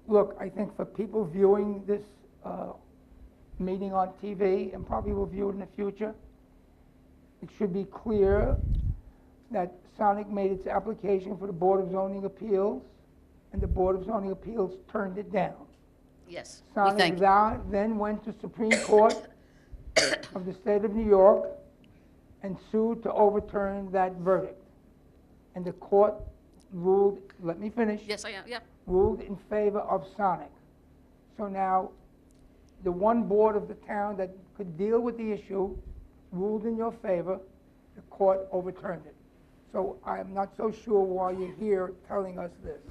Look, I think for people viewing this meeting on TV, and probably will view it in the future. It should be clear that Sonic made its application for the Board of Zoning Appeals, and the Board of Zoning Appeals turned it down.
Yes, we
Sonic
thank you.
then went to Supreme Court of the state of New York and sued to overturn that verdict. And the court ruled, let me finish.
Yes, I am, yeah.
Ruled in favor of Sonic. So now, the one board of the town that could deal with the issue ruled in your favor, the court overturned it. So I'm not so sure why you're here telling us this.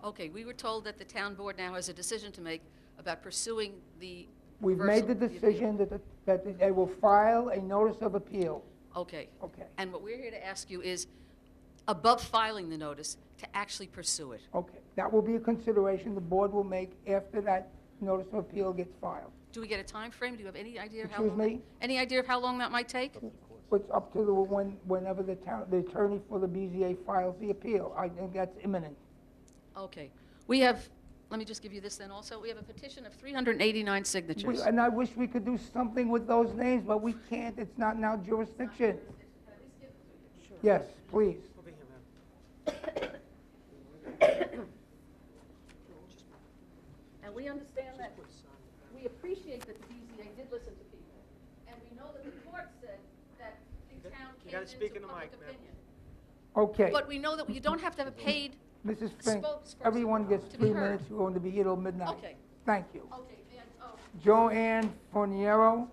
Okay, we were told that the town board now has a decision to make about pursuing the
We've made the decision that they will file a notice of appeal.
Okay.
Okay.
And what we're here to ask you is, above filing the notice, to actually pursue it.
Okay, that will be a consideration the board will make after that notice of appeal gets filed.
Do we get a time frame? Do you have any idea of how
Excuse
long?
me?
Any idea of how long that might take?
It's up to whenever the attorney for the BZA files the appeal. I think that's imminent.
Okay. We have, let me just give you this then also. We have a petition of 389 signatures.
And I wish we could do something with those names, but we can't. It's not in our jurisdiction. Yes, please.
And we understand that, we appreciate that the BZA did listen to people. And we know that the court said that the town
You
came
gotta speak
into
in the
public
mic, ma'am.
opinion.
Okay.
But we know that you don't have to have a paid
Mrs. Fink,
spokesperson
everyone gets
to be
3
heard.
minutes. We're going to be here till midnight.
Okay.
Thank you.
Okay, and, oh,
Joanne Forniero.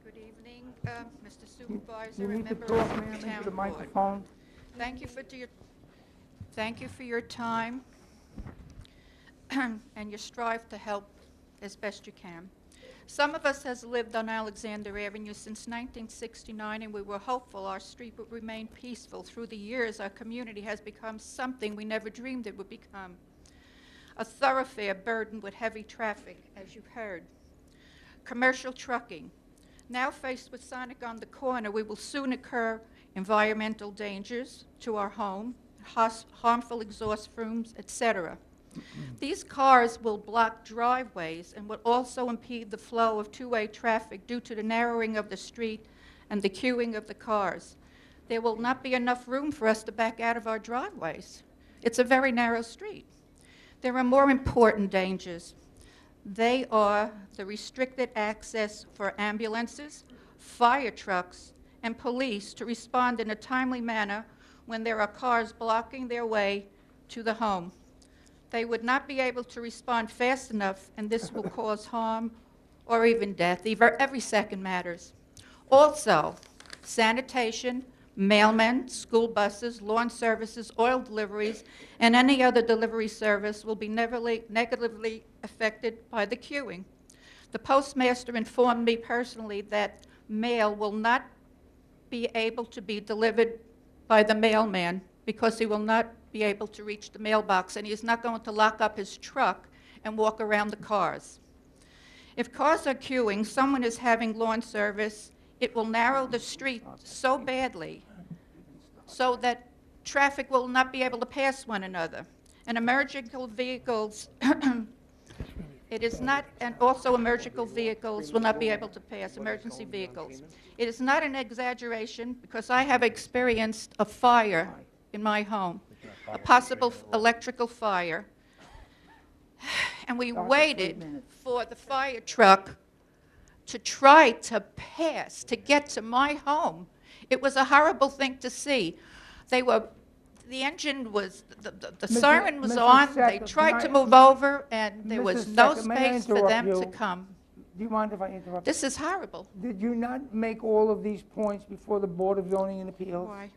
Good evening, Mr. Supervisor
You
and
need to
members
talk,
of
ma'am,
the
into
town
the
board.
microphone.
Thank you for your time and your strive to help as best you can. Some of us has lived on Alexander Avenue since 1969, and we were hopeful our street would remain peaceful. Through the years, our community has become something we never dreamed it would become. A thoroughfare burdened with heavy traffic, as you've heard. Commercial trucking. Now faced with Sonic on the corner, we will soon incur environmental dangers to our home, harmful exhaust fumes, etc. These cars will block driveways and will also impede the flow of two-way traffic due to the narrowing of the street and the queuing of the cars. There will not be enough room for us to back out of our driveways. It's a very narrow street. There are more important dangers. They are the restricted access for ambulances, fire trucks, and police to respond in a timely manner when there are cars blocking their way to the home. They would not be able to respond fast enough, and this will cause harm or even death. Every second matters. Also, sanitation, mailmen, school buses, lawn services, oil deliveries, and any other delivery service will be negatively affected by the queuing. The postmaster informed me personally that mail will not be able to be delivered by the mailman because he will not be able to reach the mailbox, and he is not going to lock up his truck and walk around the cars. If cars are queuing, someone is having lawn service, it will narrow the street so badly so that traffic will not be able to pass one another. And emergency vehicles, it is not, and also emergency vehicles will not be able to pass, emergency vehicles. It is not an exaggeration because I have experienced a fire in my home, a possible electrical fire. And we waited for the fire truck to try to pass, to get to my home. It was a horrible thing to see. The engine was, the siren was on, they tried to move over, and there was no space for them to come.
Do you mind if I interrupt?
This is horrible.
Did you not make all of these points before the Board of Zoning and Appeals?
Why?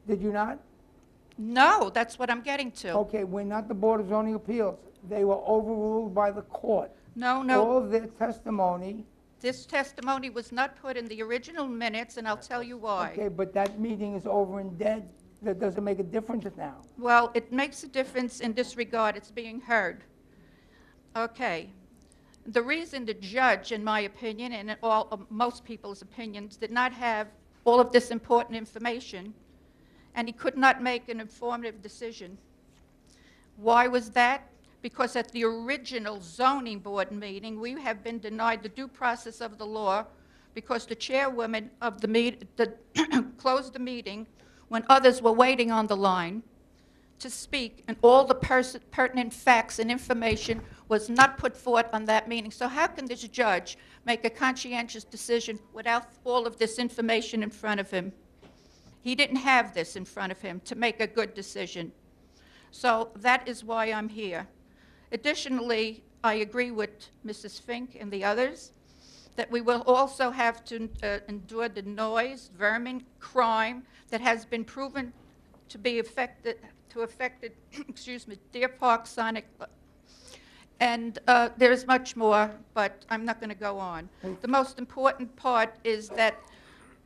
Did you not?
No, that's what I'm getting to.
Okay, we're not the Board of Zoning Appeals. They were overruled by the court.
No, no.
All of their testimony.
This testimony was not put in the original minutes, and I'll tell you why.
Okay, but that meeting is over and dead. That doesn't make a difference now.
Well, it makes a difference in this regard. It's being heard. Okay. The reason the judge, in my opinion, and in most people's opinions, did not have all of this important information, and he could not make an informative decision. Why was that? Because at the original zoning board meeting, we have been denied the due process of the law because the chairwoman of the closed the meeting when others were waiting on the line to speak, and all the pertinent facts and information was not put forth on that meeting. So how can this judge make a conscientious decision without all of this information in front of him? He didn't have this in front of him to make a good decision. So that is why I'm here. Additionally, I agree with Mrs. Fink and the others that we will also have to endure the noise, vermin, crime that has been proven to be affected, excuse me, Deer Park, Sonic, and there's much more, but I'm not going to go on. The most important part is that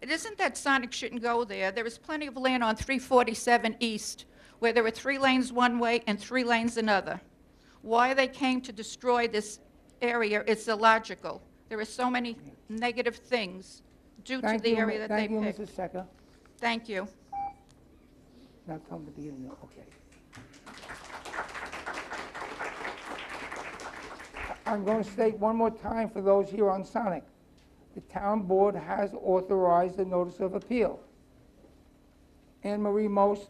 it isn't that Sonic shouldn't go there. There is plenty of land on 347 East where there are 3 lanes one way and 3 lanes another. Why they came to destroy this area is illogical. There are so many negative things due to the area that they picked.
Thank you, Mrs. Secker.
Thank you.
Now tell them to begin. Okay. I'm going to state one more time for those here on Sonic. The town board has authorized a notice of appeal. Anne Marie Most.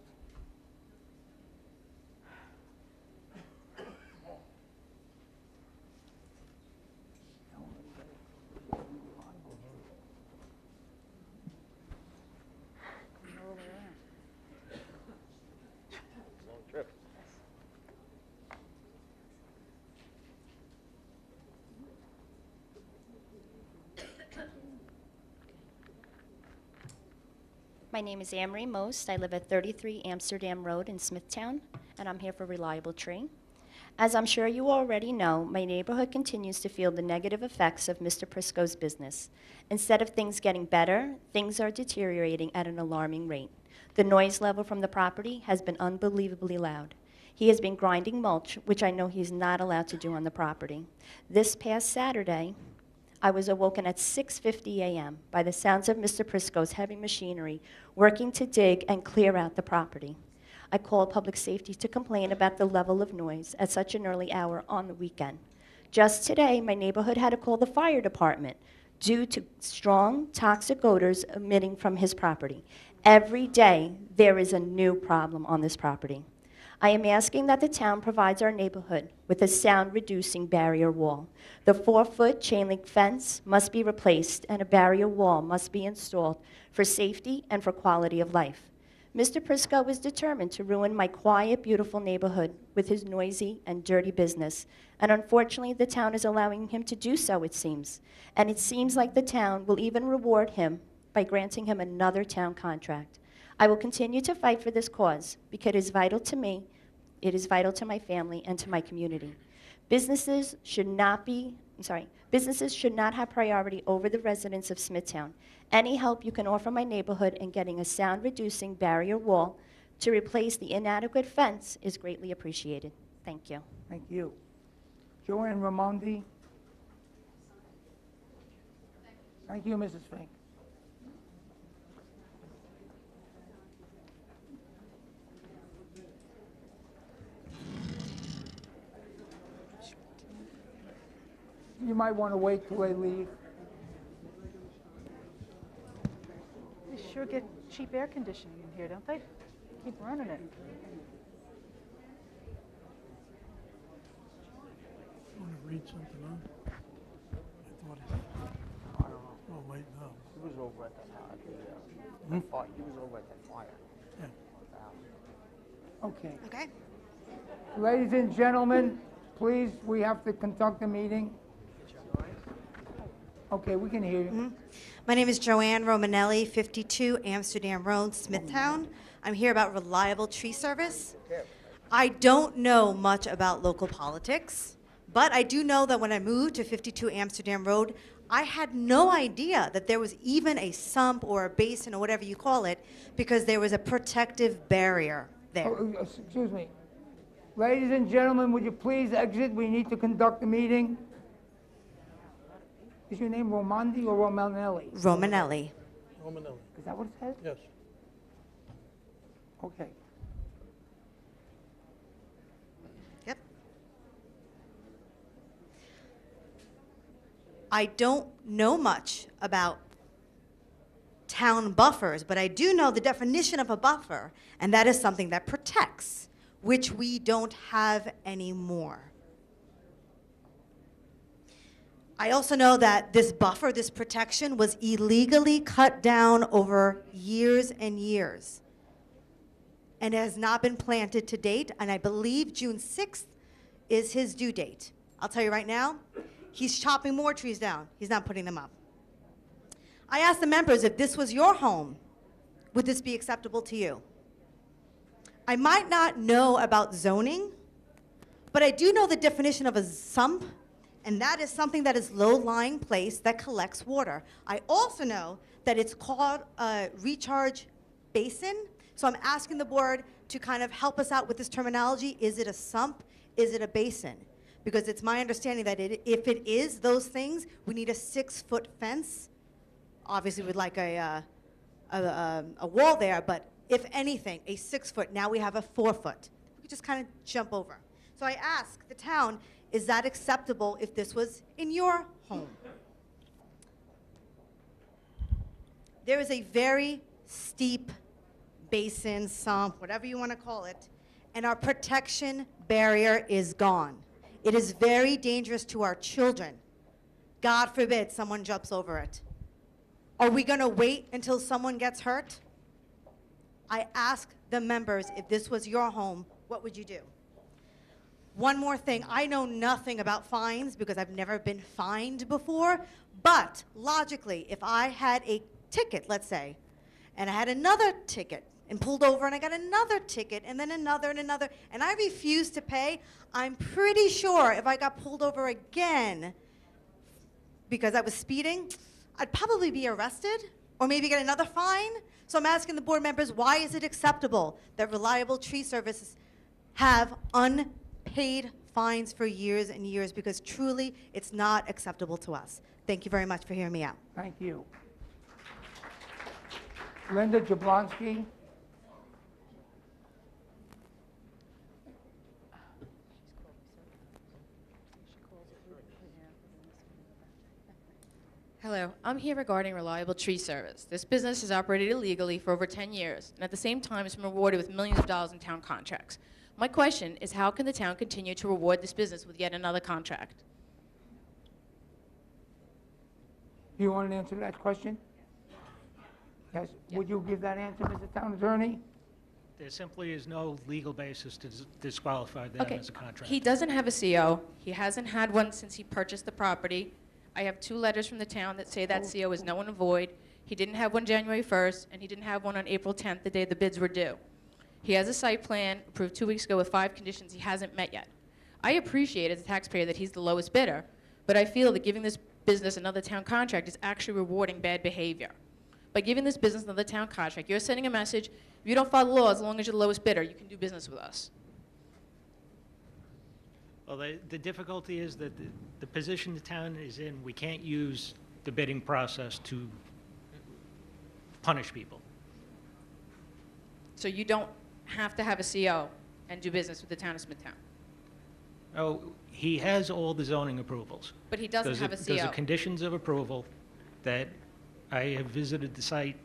Long trip.
My name is Anne Marie Most. I live at 33 Amsterdam Road in Smithtown, and I'm here for Reliable Tree. As I'm sure you already know, my neighborhood continues to feel the negative effects of Mr. Prisco's business. Instead of things getting better, things are deteriorating at an alarming rate. The noise level from the property has been unbelievably loud. He has been grinding mulch, which I know he's not allowed to do on the property. This past Saturday, I was awoken at 6:50 a.m. by the sounds of Mr. Prisco's heavy machinery working to dig and clear out the property. I called public safety to complain about the level of noise at such an early hour on the weekend. Just today, my neighborhood had to call the fire department due to strong, toxic odors emitting from his property. Every day, there is a new problem on this property. I am asking that the town provides our neighborhood with a sound-reducing barrier wall. The 4-foot chain-link fence must be replaced, and a barrier wall must be installed for safety and for quality of life. Mr. Prisco is determined to ruin my quiet, beautiful neighborhood with his noisy and dirty business, and unfortunately, the town is allowing him to do so, it seems. And it seems like the town will even reward him by granting him another town contract. I will continue to fight for this cause because it is vital to me, it is vital to my family and to my community. Businesses should not have priority over the residents of Smithtown. Any help you can offer my neighborhood in getting a sound-reducing barrier wall to replace the inadequate fence is greatly appreciated. Thank you.
Thank you. Joanne Ramondi. Thank you, Mrs. Fink. You might want to wait till they leave.
They sure get cheap air conditioning in here, don't they? Keep running it.
Want to read something on? I thought it.
I don't know.
Oh, wait, no.
He was over at that fire. He was over at that fire.
Yeah.
Okay.
Okay.
Ladies and gentlemen, please, we have to conduct a meeting. Okay, we can hear you.
My name is Joanne Romanelli, 52 Amsterdam Road, Smithtown. I'm here about Reliable Tree Service. I don't know much about local politics, But I do know that when I moved to 52 Amsterdam Road, I had no idea that there was even a sump or a basin or whatever you call it, because there was a protective barrier there.
Excuse me. Ladies and gentlemen, would you please exit? We need to conduct the meeting. Is your name Romandi or Romanelli?
Romanelli.
Romanelli.
Is that what it says?
Yes.
Okay.
Yep. I don't know much about town buffers, but I do know the definition of a buffer, and that is something that protects, which we don't have anymore. I also know that this buffer, this protection, was illegally cut down over years and years, and it has not been planted to date, and I believe June 6th is his due date. I'll tell you right now, he's chopping more trees down. He's not putting them up. I asked the members, if this was your home, would this be acceptable to you? I might not know about zoning, but I do know the definition of a sump, and that is something that is low-lying place that collects water. I also know that it's called a recharge basin, so I'm asking the board to kind of help us out with this terminology. Is it a sump? Is it a basin? Because it's my understanding that if it is those things, we need a 6-foot fence. Obviously, we'd like a wall there, but if anything, a 6-foot. Now we have a 4-foot. We could just kind of jump over. So I ask the town, is that acceptable if this was in your home? There is a very steep basin, sump, whatever you want to call it, and our protection barrier is gone. It is very dangerous to our children. God forbid someone jumps over it. Are we going to wait until someone gets hurt? I ask the members, if this was your home, what would you do? One more thing, I know nothing about fines because I've never been fined before, but logically, if I had a ticket, let's say, and I had another ticket and pulled over and I got another ticket and then another and another, and I refused to pay, I'm pretty sure if I got pulled over again because I was speeding, I'd probably be arrested or maybe get another fine. So I'm asking the board members, why is it acceptable that Reliable Tree Services have unpaid fines for years and years? Because truly, it's not acceptable to us. Thank you very much for hearing me out.
Thank you. Linda Jablonski.
Hello, I'm here regarding Reliable Tree Service. This business has operated illegally for over 10 years, and at the same time has been rewarded with millions of dollars in town contracts. My question is, how can the town continue to reward this business with yet another contract?
You want to answer that question? Yes. Would you give that answer, Mr. Town Attorney?
There simply is no legal basis to disqualify them as a contract.
He doesn't have a CO. He hasn't had one since he purchased the property. I have 2 letters from the town that say that CO is null and void. He didn't have one January 1st, and he didn't have one on April 10th, the day the bids were due. He has a site plan approved 2 weeks ago with 5 conditions he hasn't met yet. I appreciate as a taxpayer that he's the lowest bidder, but I feel that giving this business another town contract is actually rewarding bad behavior. By giving this business another town contract, you're sending a message, if you don't follow the law, as long as you're the lowest bidder, you can do business with us.
Well, the difficulty is that the position the town is in, we can't use the bidding process to punish people.
So you don't have to have a CO and do business with the town of Smithtown.
Oh, he has all the zoning approvals.
But he doesn't have a
There's
CO.
conditions of approval that I have visited the site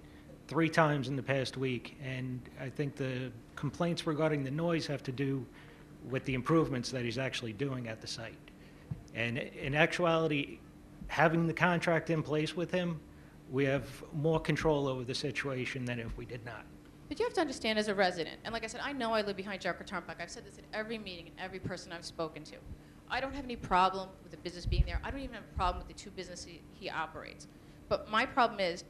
3 times in the past week, and I think the complaints regarding the noise have to do with the improvements that he's actually doing at the site. And in actuality, having the contract in place with him, we have more control over the situation than if we did not.
But you have to understand as a resident, and like I said, I know I live behind Jericho Turnpike. I've said this at every meeting and every person I've spoken to. I don't have any problem with the business being there. I don't even have a problem with the 2 businesses he operates. But my problem is,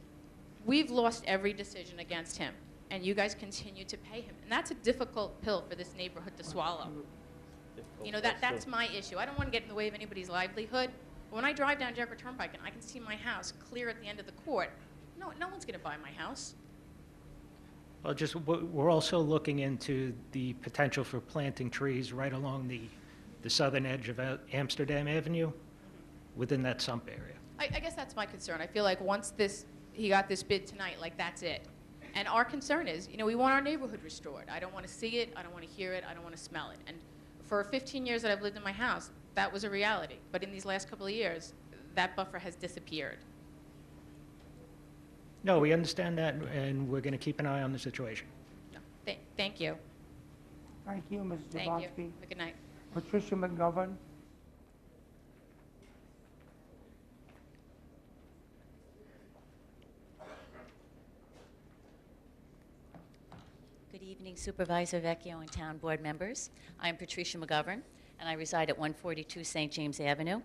we've lost every decision against him, and you guys continue to pay him. And that's a difficult pill for this neighborhood to swallow.
difficult
You know,
for us
that's
to-
my issue. I don't want to get in the way of anybody's livelihood. But when I drive down Jericho Turnpike and I can see my house clear at the end of the court, no one's going to buy my house.
Well, just, we're also looking into the potential for planting trees right along the southern edge of Amsterdam Avenue within that sump area.
I guess that's my concern. I feel like once he got this bid tonight, like that's it. And our concern is, you know, we want our neighborhood restored. I don't want to see it, I don't want to hear it, I don't want to smell it. And for 15 years that I've lived in my house, that was a reality. But in these last couple of years, that buffer has disappeared.
No, we understand that, and we're going to keep an eye on the situation.
Thank you.
Thank you, Mrs.
Thank you.
Jablonski.
Have a good night.
Patricia McGovern.
Good evening, Supervisor Vecchio and Town Board members. I'm Patricia McGovern, and I reside at 142 St. James Avenue.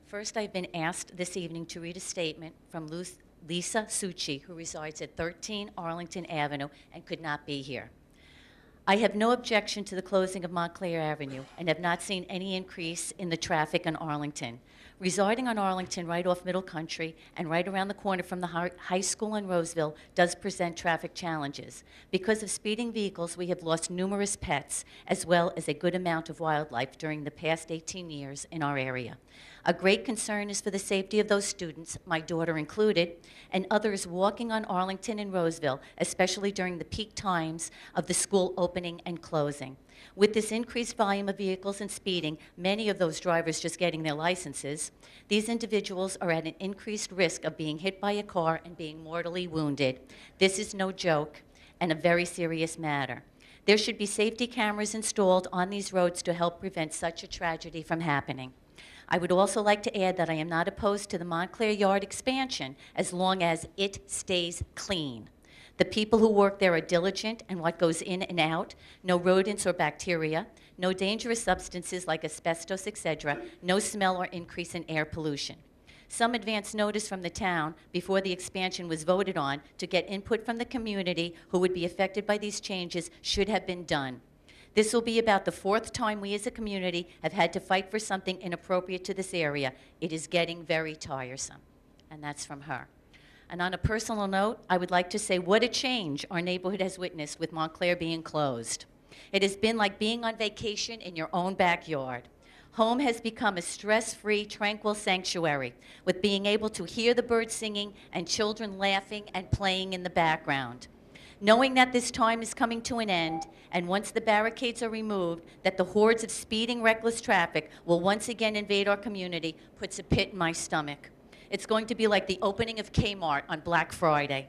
First, I've been asked this evening to read a statement from Lisa Succi, who resides at 13 Arlington Avenue and could not be here. I have no objection to the closing of Montclair Avenue and have not seen any increase in the traffic on Arlington. Residing on Arlington right off Middle Country and right around the corner from the high school in Roseville does present traffic challenges. Because of speeding vehicles, we have lost numerous pets as well as a good amount of wildlife during the past 18 years in our area. A great concern is for the safety of those students, my daughter included, and others walking on Arlington and Roseville, especially during the peak times of the school opening and closing. With this increased volume of vehicles and speeding, many of those drivers just getting their licenses, these individuals are at an increased risk of being hit by a car and being mortally wounded. This is no joke and a very serious matter. There should be safety cameras installed on these roads to help prevent such a tragedy from happening. I would also like to add that I am not opposed to the Montclair Yard expansion as long as it stays clean. The people who work there are diligent in what goes in and out, no rodents or bacteria, no dangerous substances like asbestos, etc., no smell or increase in air pollution. Some advance notice from the town before the expansion was voted on to get input from the community who would be affected by these changes should have been done. This will be about the fourth time we as a community have had to fight for something inappropriate to this area. It is getting very tiresome. And that's from her. And on a personal note, I would like to say what a change our neighborhood has witnessed with Montclair being closed. It has been like being on vacation in your own backyard. Home has become a stress-free, tranquil sanctuary with being able to hear the birds singing and children laughing and playing in the background. Knowing that this time is coming to an end, and once the barricades are removed, that the hordes of speeding, reckless traffic will once again invade our community, puts a pit in my stomach. It's going to be like the opening of Kmart on Black Friday.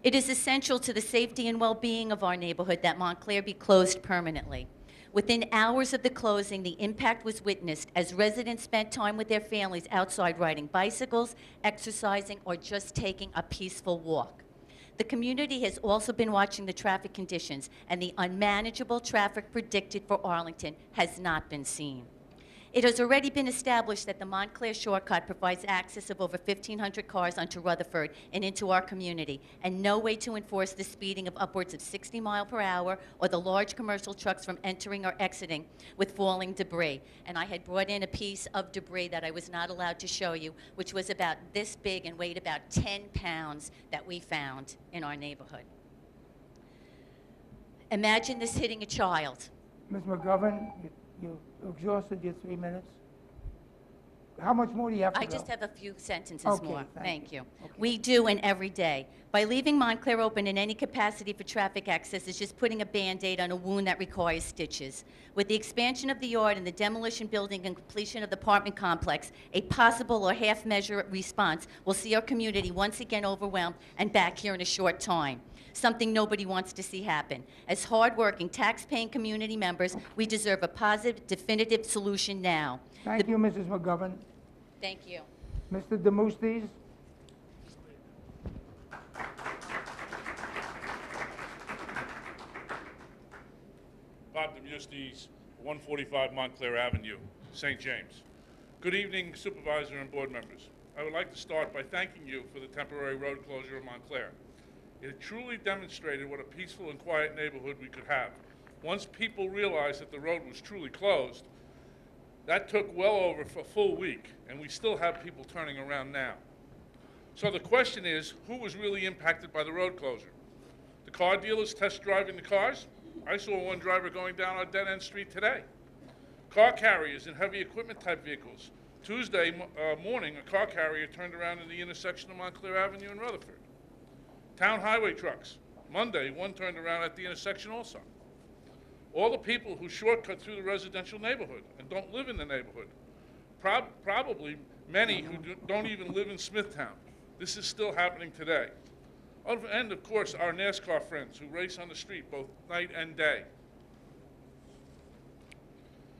It is essential to the safety and well-being of our neighborhood that Montclair be closed permanently. Within hours of the closing, the impact was witnessed as residents spent time with their families outside riding bicycles, exercising, or just taking a peaceful walk. The community has also been watching the traffic conditions, and the unmanageable traffic predicted for Arlington has not been seen. It has already been established that the Montclair shortcut provides access of over 1,500 cars onto Rutherford and into our community, and no way to enforce the speeding of upwards of 60 miles per hour or the large commercial trucks from entering or exiting with falling debris. And I had brought in a piece of debris that I was not allowed to show you, which was about this big and weighed about 10 pounds that we found in our neighborhood. Imagine this hitting a child.
Ms. McGovern, you exhausted your 3 minutes. How much more do you have to
I
go?
just have a few sentences
Okay,
more.
thank
Thank you. We do, and every day. By leaving Montclair open in any capacity for traffic access is just putting a Band-Aid on a wound that requires stitches. With the expansion of the yard and the demolition building and completion of the apartment complex, a possible or half-measure response will see our community once again overwhelmed and back here in a short time. Something nobody wants to see happen. As hard-working, tax-paying community members, we deserve a positive, definitive solution now.
Thank you, Mrs. McGovern.
Thank you.
Mr. Demosthenes?
Bob Demosthenes, 145 Montclair Avenue, St. James. Good evening, Supervisor and board members. I would like to start by thanking you for the temporary road closure of Montclair. It truly demonstrated what a peaceful and quiet neighborhood we could have. Once people realized that the road was truly closed, That took well over a full week, and we still have people turning around now. So the question is, who was really impacted by the road closure? The car dealers test driving the cars? I saw one driver going down our dead-end street today. Car carriers and heavy equipment type vehicles. Tuesday morning, a car carrier turned around in the intersection of Montclair Avenue and Rutherford. Town highway trucks. Monday, one turned around at the intersection also. All the people who shortcut through the residential neighborhood and don't live in the neighborhood. Probably many who don't even live in Smithtown. This is still happening today. And of course, our NASCAR friends who race on the street both night and day.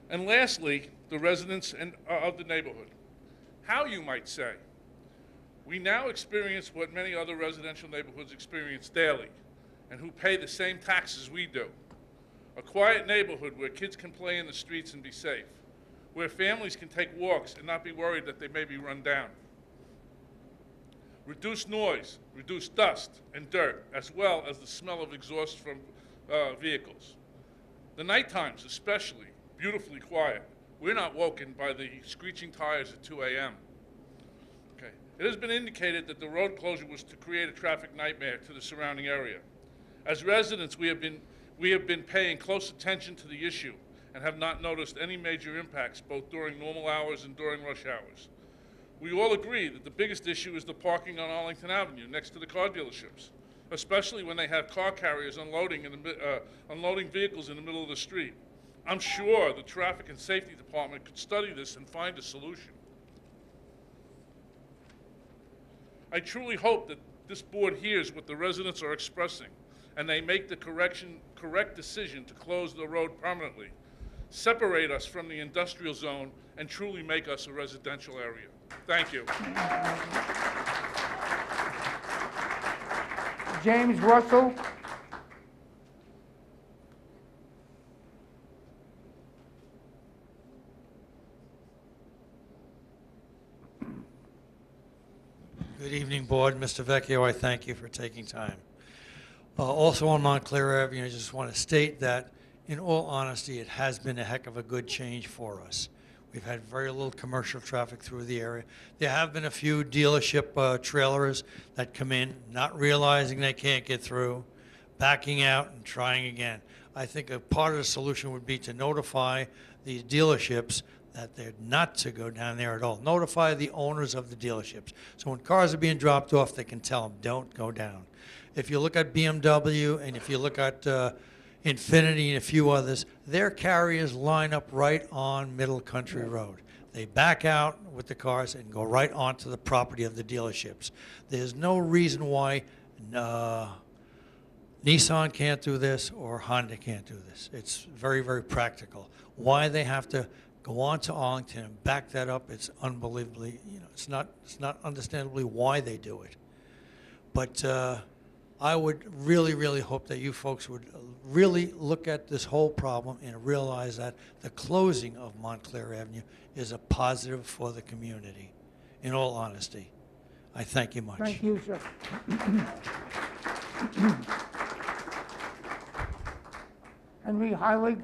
And lastly, the residents of the neighborhood. How, you might say? We now experience what many other residential neighborhoods experience daily, and who pay the same taxes we do. A quiet neighborhood where kids can play in the streets and be safe, where families can take walks and not be worried that they may be run down. Reduce noise, reduce dust and dirt, as well as the smell of exhaust from vehicles. The night times especially, beautifully quiet. We're not woken by the screeching tires at 2 a.m. Okay. It has been indicated that the road closure was to create a traffic nightmare to the surrounding area. As residents, we have been paying close attention to the issue and have not noticed any major impacts both during normal hours and during rush hours. We all agree that the biggest issue is the parking on Arlington Avenue next to the car dealerships, especially when they have car carriers unloading vehicles in the middle of the street. I'm sure the Traffic and Safety Department could study this and find a solution. I truly hope that this board hears what the residents are expressing and they make the correct decision to close the road permanently, separate us from the industrial zone, and truly make us a residential area. Thank you.
James Russell.
Good evening, Board. Mr. Vecchio, I thank you for taking time. Also on Montclair Avenue, I just want to state that, in all honesty, it has been a heck of a good change for us. We've had very little commercial traffic through the area. There have been a few dealership trailers that come in, not realizing they can't get through, backing out and trying again. I think a part of the solution would be to notify these dealerships that they're not to go down there at all. Notify the owners of the dealerships. So when cars are being dropped off, they can tell them, don't go down. If you look at BMW and if you look at Infinity and a few others, their carriers line up right on Middle Country Road. They back out with the cars and go right onto the property of the dealerships. There's no reason why Nissan can't do this or Honda can't do this. It's very, very practical. Why they have to go on to Arlington and back that up, it's unbelievably, it's not understandably why they do it. But I would really, really hope that you folks would really look at this whole problem and realize that the closing of Montclair Avenue is a positive for the community, in all honesty. I thank you much.
Thank you, sir. Henry Heilig.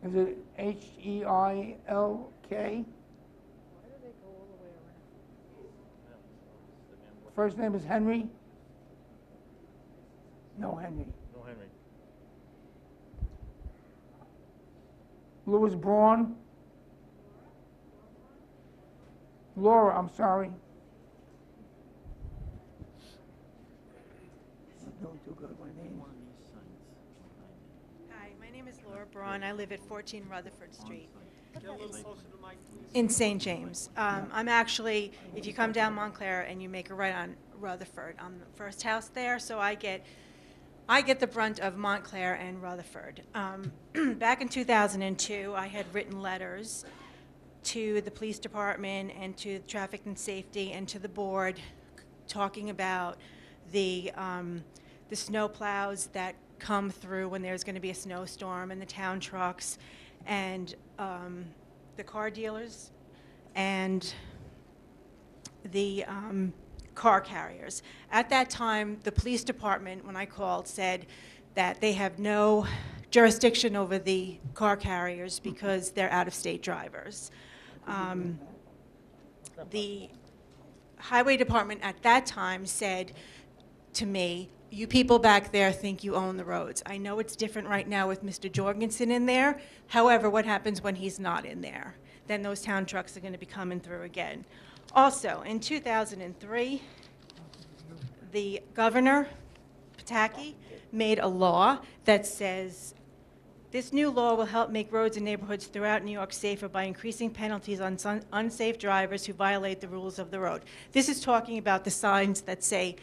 Is it H-E-I-L-K? First name is Henry? No Henry.
No Henry.
Louis Braun? Laura, I'm sorry. Don't do good with my name.
Hi, my name is Laura Braun. I live at 14 Rutherford Street
Get a little closer to the mic, please.
in St. James. I'm actually, if you come down Montclair and you make a right on Rutherford, I'm the first house there, so I get the brunt of Montclair and Rutherford. Back in 2002, I had written letters to the police department and to traffic and safety and to the board talking about the snow plows that come through when there's going to be a snowstorm, and the town trucks and the car dealers and the car carriers. At that time, the police department, when I called, said that they have no jurisdiction over the car carriers because they're out-of-state drivers. The highway department at that time said to me, you people back there think you own the roads. I know it's different right now with Mr. Jorgensen in there. However, what happens when he's not in there? Then those town trucks are going to be coming through again. Also, in 2003, the governor, Pataki, made a law that says this new law will help make roads and neighborhoods throughout New York safer by increasing penalties on unsafe drivers who violate the rules of the road. This is talking about the signs that say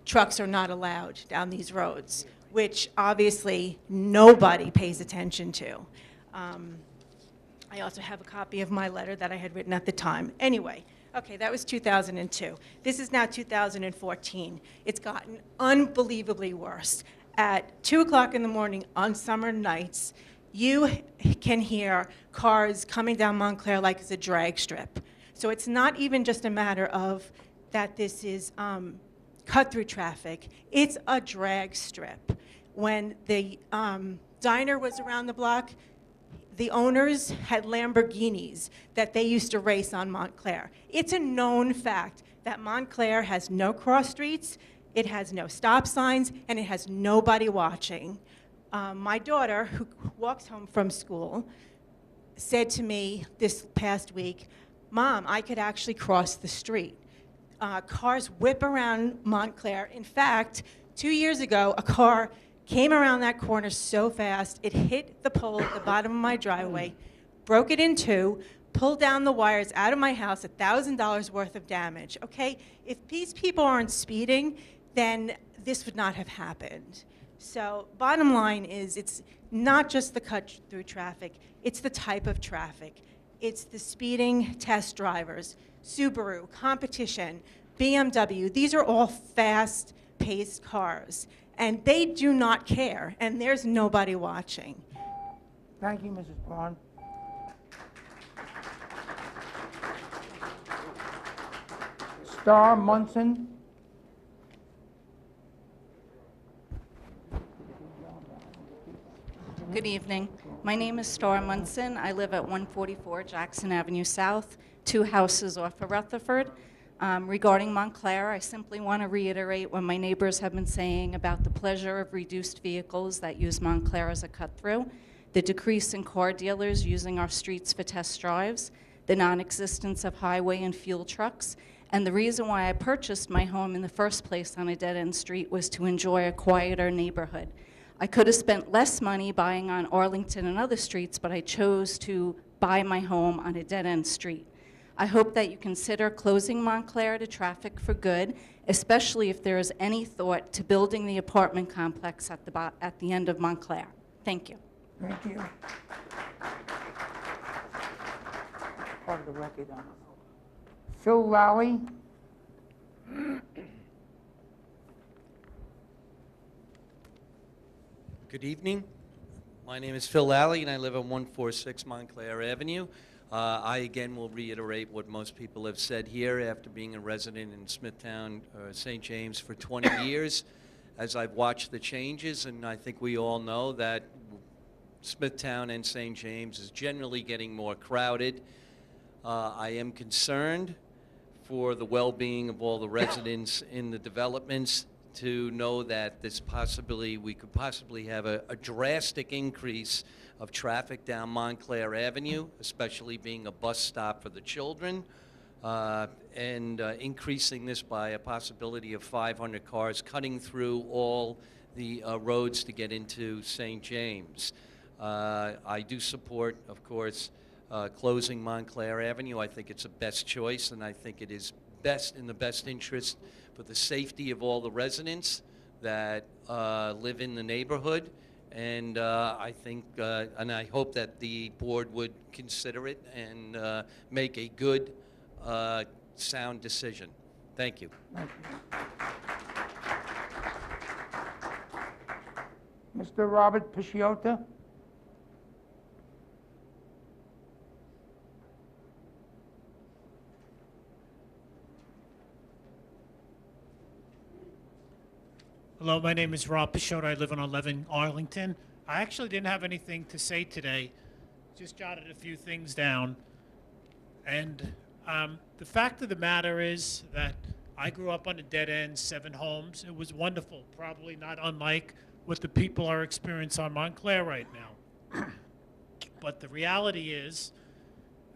trucks are not allowed down these roads, which obviously nobody pays attention to. I also have a copy of my letter that I had written at the time. Anyway, okay, that was 2002. This is now 2014. It's gotten unbelievably worse. At 2 o'clock in the morning on summer nights, you can hear cars coming down Montclair like it's a drag strip. So it's not even just a matter of that this is cut-through traffic. It's a drag strip. When the diner was around the block, the owners had Lamborghinis that they used to race on Montclair. It's a known fact that Montclair has no cross streets, it has no stop signs, and it has nobody watching. My daughter, who walks home from school, said to me this past week, Mom, I could actually cross the street. Cars whip around Montclair. In fact, 2 years ago, a car came around that corner so fast, it hit the pole at the bottom of my driveway, broke it in two, pulled down the wires out of my house, $1,000 worth of damage, okay? If these people aren't speeding, then this would not have happened. So bottom line is, it's not just the cut-through traffic, it's the type of traffic. It's the speeding test drivers, Subaru, competition, BMW. These are all fast-paced cars, and they do not care, and there's nobody watching.
Thank you, Mrs. Braun. Star Munson.
Good evening. My name is Star Munson. I live at 144 Jackson Avenue South, 2 houses off of Rutherford. Regarding Montclair, I simply want to reiterate what my neighbors have been saying about the pleasure of reduced vehicles that use Montclair as a cut-through, the decrease in car dealers using our streets for test drives, the non-existence of highway and fuel trucks, and the reason why I purchased my home in the first place on a dead-end street was to enjoy a quieter neighborhood. I could have spent less money buying on Arlington and other streets, but I chose to buy my home on a dead-end street. I hope that you consider closing Montclair to traffic for good, especially if there is any thought to building the apartment complex at the end of Montclair. Thank you.
Thank you. Part of the record. Phil Lally.
Good evening. My name is Phil Lally, and I live on 146 Montclair Avenue. I again will reiterate what most people have said here after being a resident in Smithtown, St. James for 20 years. As I've watched the changes, and I think we all know that Smithtown and St. James is generally getting more crowded. I am concerned for the well-being of all the residents in the developments to know that we could possibly have a drastic increase of traffic down Montclair Avenue, especially being a bus stop for the children, and increasing this by a possibility of 500 cars cutting through all the roads to get into St. James. I do support, of course, closing Montclair Avenue. I think it's a best choice, and I think it is in the best interest for the safety of all the residents that live in the neighborhood. And I think, and I hope that the board would consider it and make a good, sound decision. Thank you.
Thank you. Mr. Robert Pisciota.
Hello, my name is Rob Pichot. I live on 11 Arlington.
I actually didn't have anything to say today, just jotted a few things down. And the fact of the matter is that I grew up on a dead end, 7 homes. It was wonderful, probably not unlike what the people are experiencing on Montclair right now. But the reality is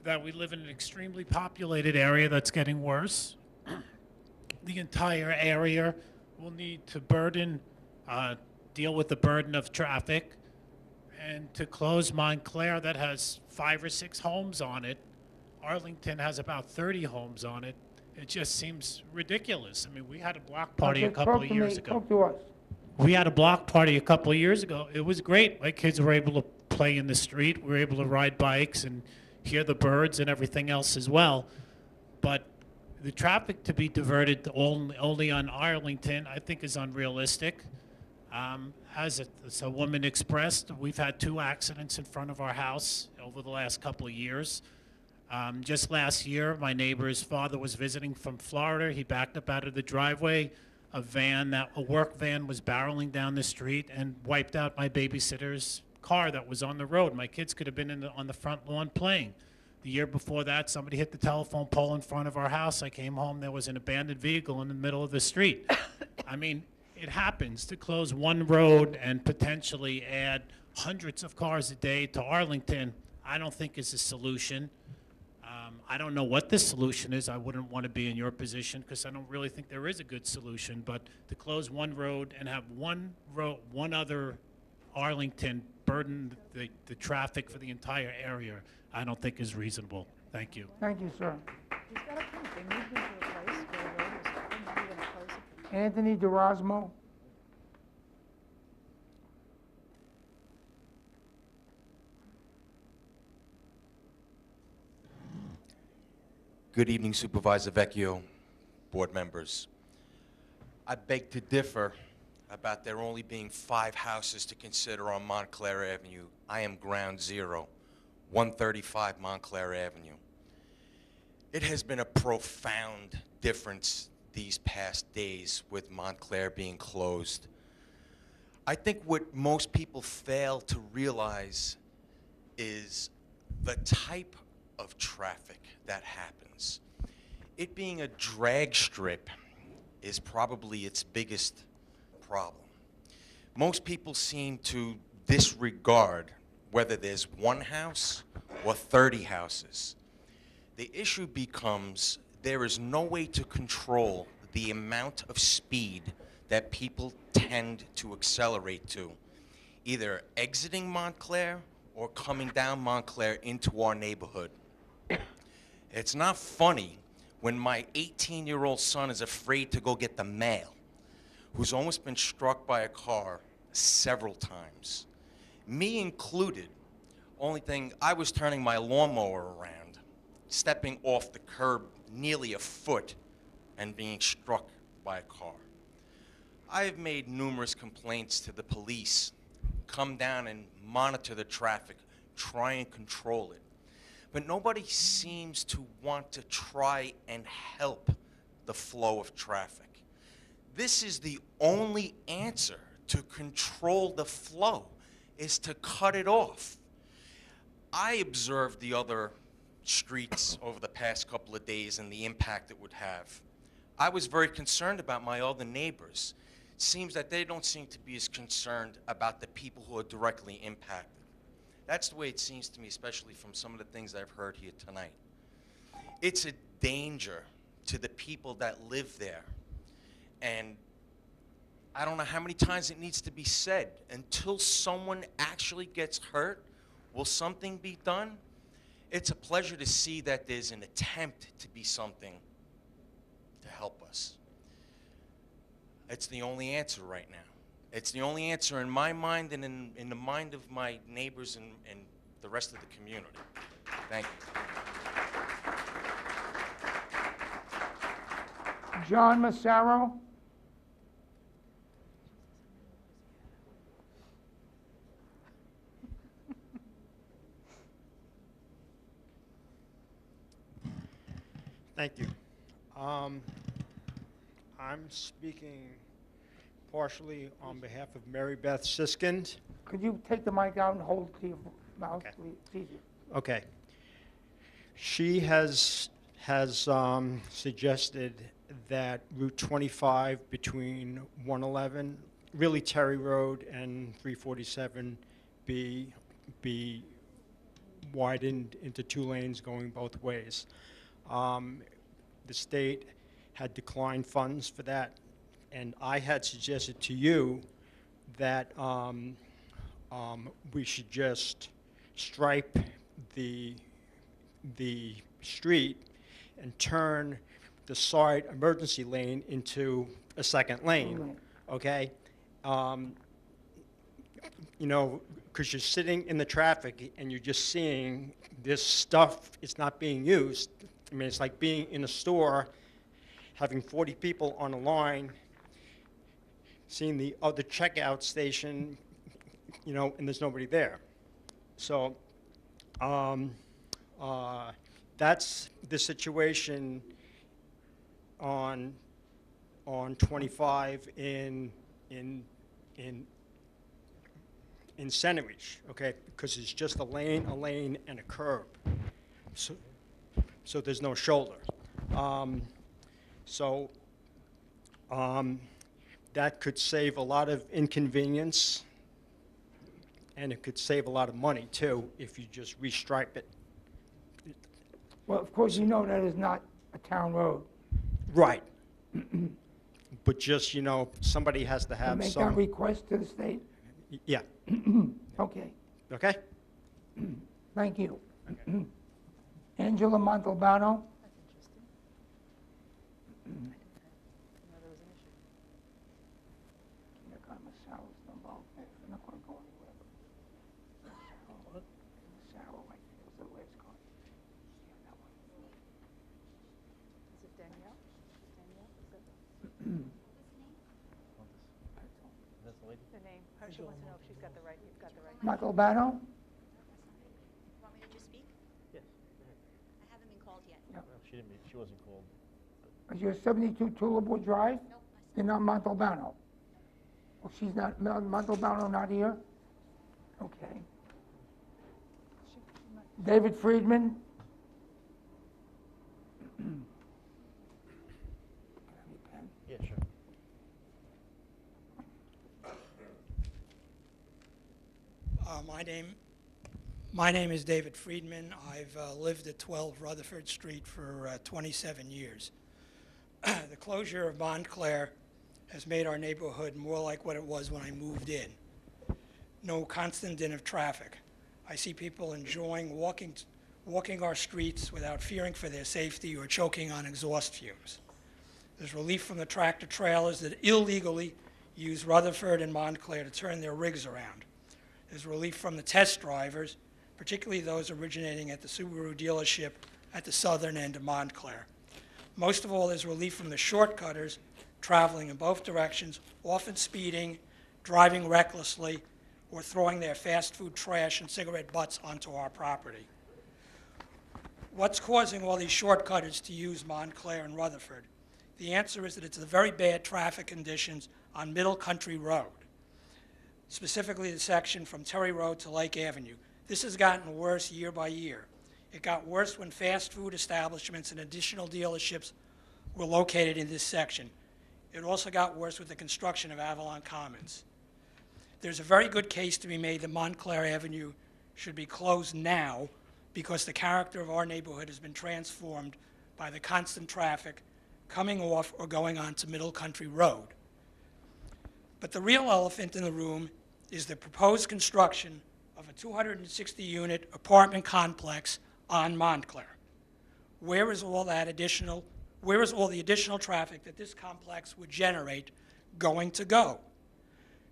that we live in an extremely populated area that's getting worse. The entire area will need to deal with the burden of traffic. And to close Montclair, that has 5 or 6 homes on it. Arlington has about 30 homes on it. It just seems ridiculous. I mean, we had a block party a
Okay,
couple
talk
of
to
years
me,
ago.
talk to us.
We had a block party a couple of years ago. It was great. My kids were able to play in the street. We were able to ride bikes and hear the birds and everything else as well. But the traffic to be diverted to only on Arlington, I think, is unrealistic. As a woman expressed, we've had 2 accidents in front of our house over the last couple of years. Just last year, my neighbor's father was visiting from Florida. He backed up out of the driveway. A work van was barreling down the street and wiped out my babysitter's car that was on the road. My kids could have been on the front lawn playing. The year before that, somebody hit the telephone pole in front of our house. I came home, there was an abandoned vehicle in the middle of the street. I mean, it happens. To close one road and potentially add hundreds of cars a day to Arlington, I don't think is a solution. I don't know what the solution is. I wouldn't want to be in your position because I don't really think there is a good solution. But to close one road and have one other Arlington burden the traffic for the entire area, I don't think is reasonable. Thank you.
Thank you, sir.
He's got a point. They moved into a place where the road was open, now you're going to close it.
Anthony DeRosmo.
Good evening, Supervisor Vecchio, board members. I beg to differ about there only being 5 houses to consider on Montclair Avenue. I am ground zero, 135 Montclair Avenue. It has been a profound difference these past days with Montclair being closed. I think what most people fail to realize is the type of traffic that happens. It being a drag strip is probably its biggest problem. Most people seem to disregard whether there's 1 house or 30 houses. The issue becomes there is no way to control the amount of speed that people tend to accelerate to, either exiting Montclair or coming down Montclair into our neighborhood. It's not funny when my 18-year-old son is afraid to go get the mail, who's almost been struck by a car several times. Me included. Only thing, I was turning my lawnmower around, stepping off the curb nearly a foot and being struck by a car. I have made numerous complaints to the police, come down and monitor the traffic, try and control it. But nobody seems to want to try and help the flow of traffic. This is the only answer to control the flow, is to cut it off. I observed the other streets over the past couple of days and the impact it would have. I was very concerned about my other neighbors. It seems that they don't seem to be as concerned about the people who are directly impacted. That's the way it seems to me, especially from some of the things I've heard here tonight. It's a danger to the people that live there. And I don't know how many times it needs to be said. Until someone actually gets hurt, will something be done? It's a pleasure to see that there's an attempt to be something to help us. It's the only answer right now. It's the only answer in my mind and in the mind of my neighbors and the rest of the community. Thank you.
John Massaro.
Thank you. I'm speaking
partially on behalf of Mary Beth Siskind.
Could you take the mic out and hold it to your mouth, please? It's easier.
Okay. She has suggested that Route 25 between 111, really Terry Road, and 347 be widened into 2 lanes going both ways. The state had declined funds for that, and I had suggested to you that we should just stripe the street and turn the side emergency lane into a second lane, okay? You know, because you're sitting in the traffic and you're just seeing this stuff is not being used. I mean, it's like being in a store, having 40 people on a line, seeing the other checkout station, you know, and there's nobody there. So that's the situation on 25 in Centeridge, okay? Because it's just a lane, and a curb. So there's no shoulder. That could save a lot of inconvenience, and it could save a lot of money too if you just restripe it.
Well, of course, you know that is not a town road.
Right. But just, you know, somebody has to have
Make
some.
that request to the state?
Yeah.
Okay.
Okay?
Thank you. Angela Montalbano?
The name. She wants to know if she's got the right, you've got the right.
Montalbano?
Want me to just speak?
Yes.
I haven't been called yet.
Well, she wasn't called.
Is your 72 Tullibwood Drive? You're not Montalbano? Well, she's not, Montalbano not here? Okay. David Friedman?
Yeah, sure.
My name is David Friedman. I've lived at 12 Rutherford Street for 27 years. The closure of Montclair has made our neighborhood more like what it was when I moved in. No constant din of traffic. I see people enjoying walking our streets without fearing for their safety or choking on exhaust fumes. There's relief from the tractor trailers that illegally use Rutherford and Montclair to turn their rigs around. There's relief from the test drivers, particularly those originating at the Subaru dealership at the southern end of Montclair. Most of all, there's relief from the shortcutters traveling in both directions, often speeding, driving recklessly, or throwing their fast food trash and cigarette butts onto our property. What's causing all these shortcutters to use Montclair and Rutherford? The answer is that it's the very bad traffic conditions on Middle Country Road, specifically the section from Terry Road to Lake Avenue. This has gotten worse year by year. It got worse when fast food establishments and additional dealerships were located in this section. It also got worse with the construction of Avalon Commons. There's a very good case to be made that Montclair Avenue should be closed now because the character of our neighborhood has been transformed by the constant traffic coming off or going on to Middle Country Road. But the real elephant in the room is the proposed construction of a 260-unit apartment complex on Montclair. Where is all the additional traffic that this complex would generate going to go?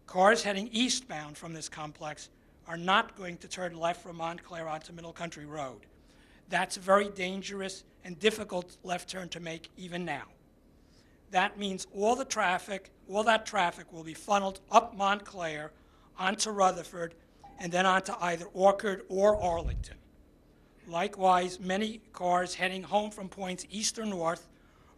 Cars heading eastbound from this complex are not going to turn left from Montclair onto Middle Country Road. That's a very dangerous and difficult left turn to make even now. That means all that traffic will be funneled up Montclair onto Rutherford and then onto either Orchard or Arlington. Likewise, many cars heading home from points east or north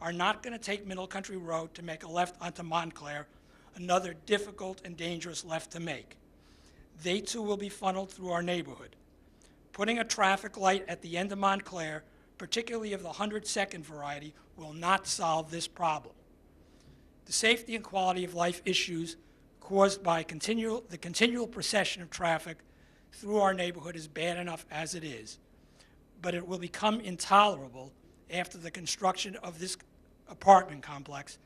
are not going to take Middle Country Road to make a left onto Montclair another difficult and dangerous left to make. They too will be funneled through our neighborhood. Putting a traffic light at the end of Montclair, particularly of the 100-second variety, will not solve this problem. The safety and quality of life issues caused by the continual procession of traffic through our neighborhood is bad enough as it is, but it will become intolerable after the construction of this apartment complex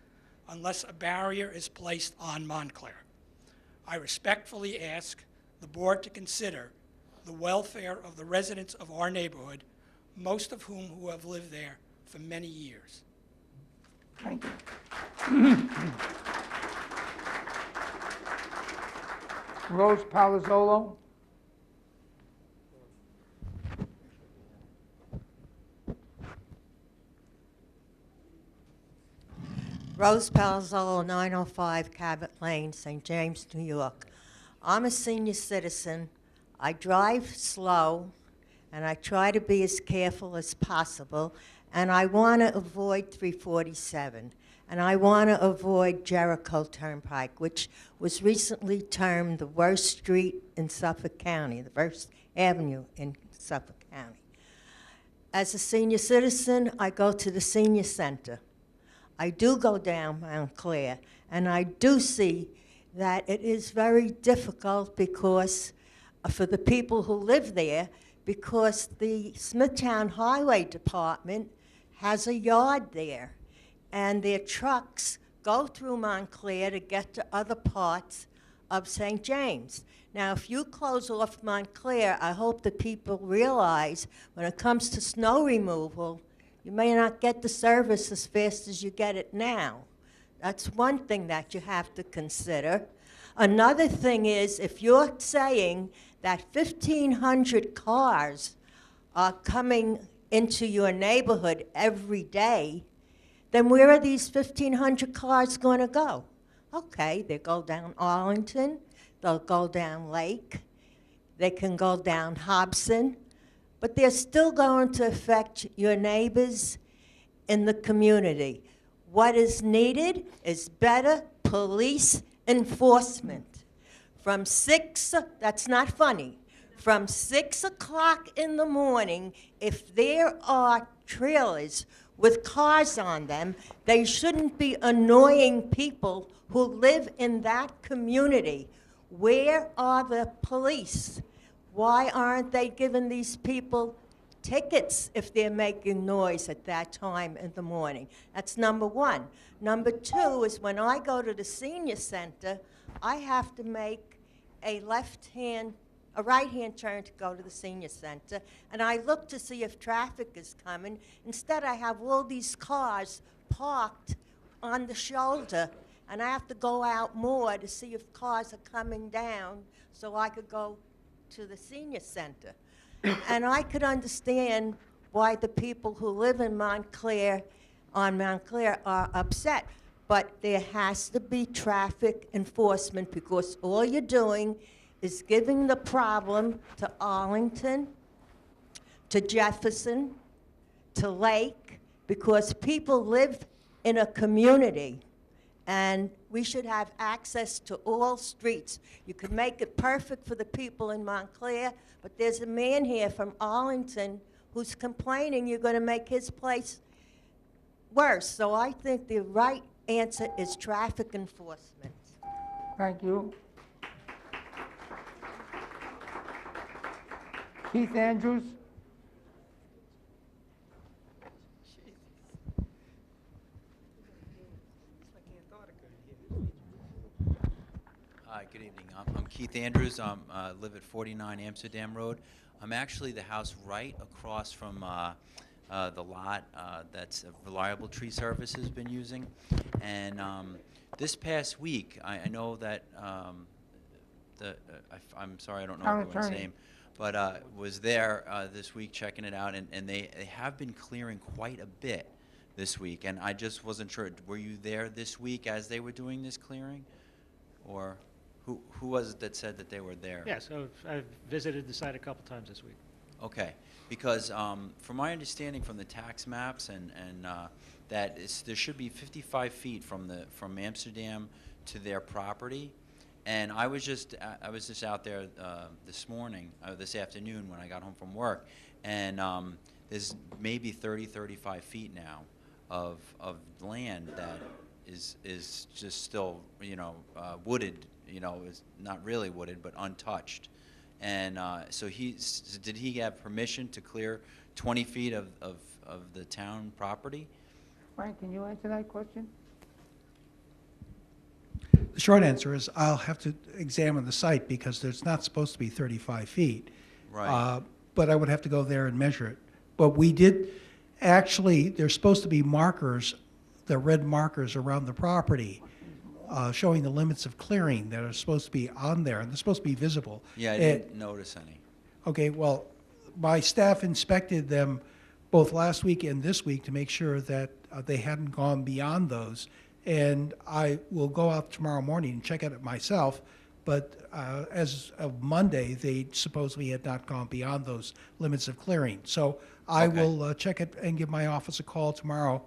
unless a barrier is placed on Montclair. I respectfully ask the board to consider the welfare of the residents of our neighborhood, most of whom who have lived there for many years.
Thank you. Rose Palazzolo.
Rose Palazzolo, 905 Cabot Lane, St. James, New York. I'm a senior citizen. I drive slow, and I try to be as careful as possible, and I want to avoid 347, and I want to avoid Jericho Turnpike, which was recently termed the worst street in Suffolk County, the worst avenue in Suffolk County. As a senior citizen, I go to the senior center. I do go down Montclair, and I do see that it is very difficult because for the people who live there, because the Smithtown Highway Department has a yard there, and their trucks go through Montclair to get to other parts of St. James. Now, if you close off Montclair, I hope that people realize when it comes to snow removal, you may not get the service as fast as you get it now. That's one thing that you have to consider. Another thing is, if you're saying that 1,500 cars are coming into your neighborhood every day, then where are these 1,500 cars going to go? Okay, they go down Arlington, they'll go down Lake, they can go down Hobson, but they're still going to affect your neighbors in the community. What is needed is better police enforcement. From 6, that's not funny, from 6 o'clock in the morning, if there are trailers with cars on them, they shouldn't be annoying people who live in that community. Where are the police? Why aren't they giving these people tickets if they're making noise at that time in the morning? That's number one. Number two is when I go to the senior center, I have to make a right-hand turn to go to the senior center, and I look to see if traffic is coming. Instead, I have all these cars parked on the shoulder, and I have to go out more to see if cars are coming down so I could go to the senior center. And I could understand why the people who live in Montclair are upset. But there has to be traffic enforcement because all you're doing is giving the problem to Arlington, to Jefferson, to Lake, because people live in a community. And we should have access to all streets. You could make it perfect for the people in Montclair, but there's a man here from Arlington who's complaining you're going to make his place worse. So I think the right answer is traffic enforcement.
Thank you. Keith Andrews.
Hi, good evening. I'm Keith Andrews. I live at 49 Amsterdam Road. I'm actually the house right across from the lot that's Reliable Tree Service has been using. And this past week, I know that I'm sorry, I don't know everyone's name, but was there this week checking it out, and they have been clearing quite a bit this week. And I just wasn't sure, were you there this week as they were doing this clearing? Or who was it that said that they were there?
Yeah, so I've visited the site a couple times this week.
Okay, because from my understanding from the tax maps and that there should be 55 feet from Amsterdam to their property. And I was just out there this afternoon when I got home from work, and there's maybe 35 feet now of land that is just still, wooded, is not really wooded, but untouched. And so did he have permission to clear 20 feet of the town property?
Frank, can you answer that question?
The short answer is I'll have to examine the site because there's not supposed to be 35 feet.
Right.
But I would have to go there and measure it. But we did, actually, there's supposed to be markers, the red markers around the property showing the limits of clearing that are supposed to be on there, and they're supposed to be visible.
Yeah, I didn't notice any.
Okay, well, my staff inspected them both last week and this week to make sure that they hadn't gone beyond those. And I will go out tomorrow morning and check it myself, but as of Monday, they supposedly had not gone beyond those limits of clearing. So I will check it and give my office a call tomorrow.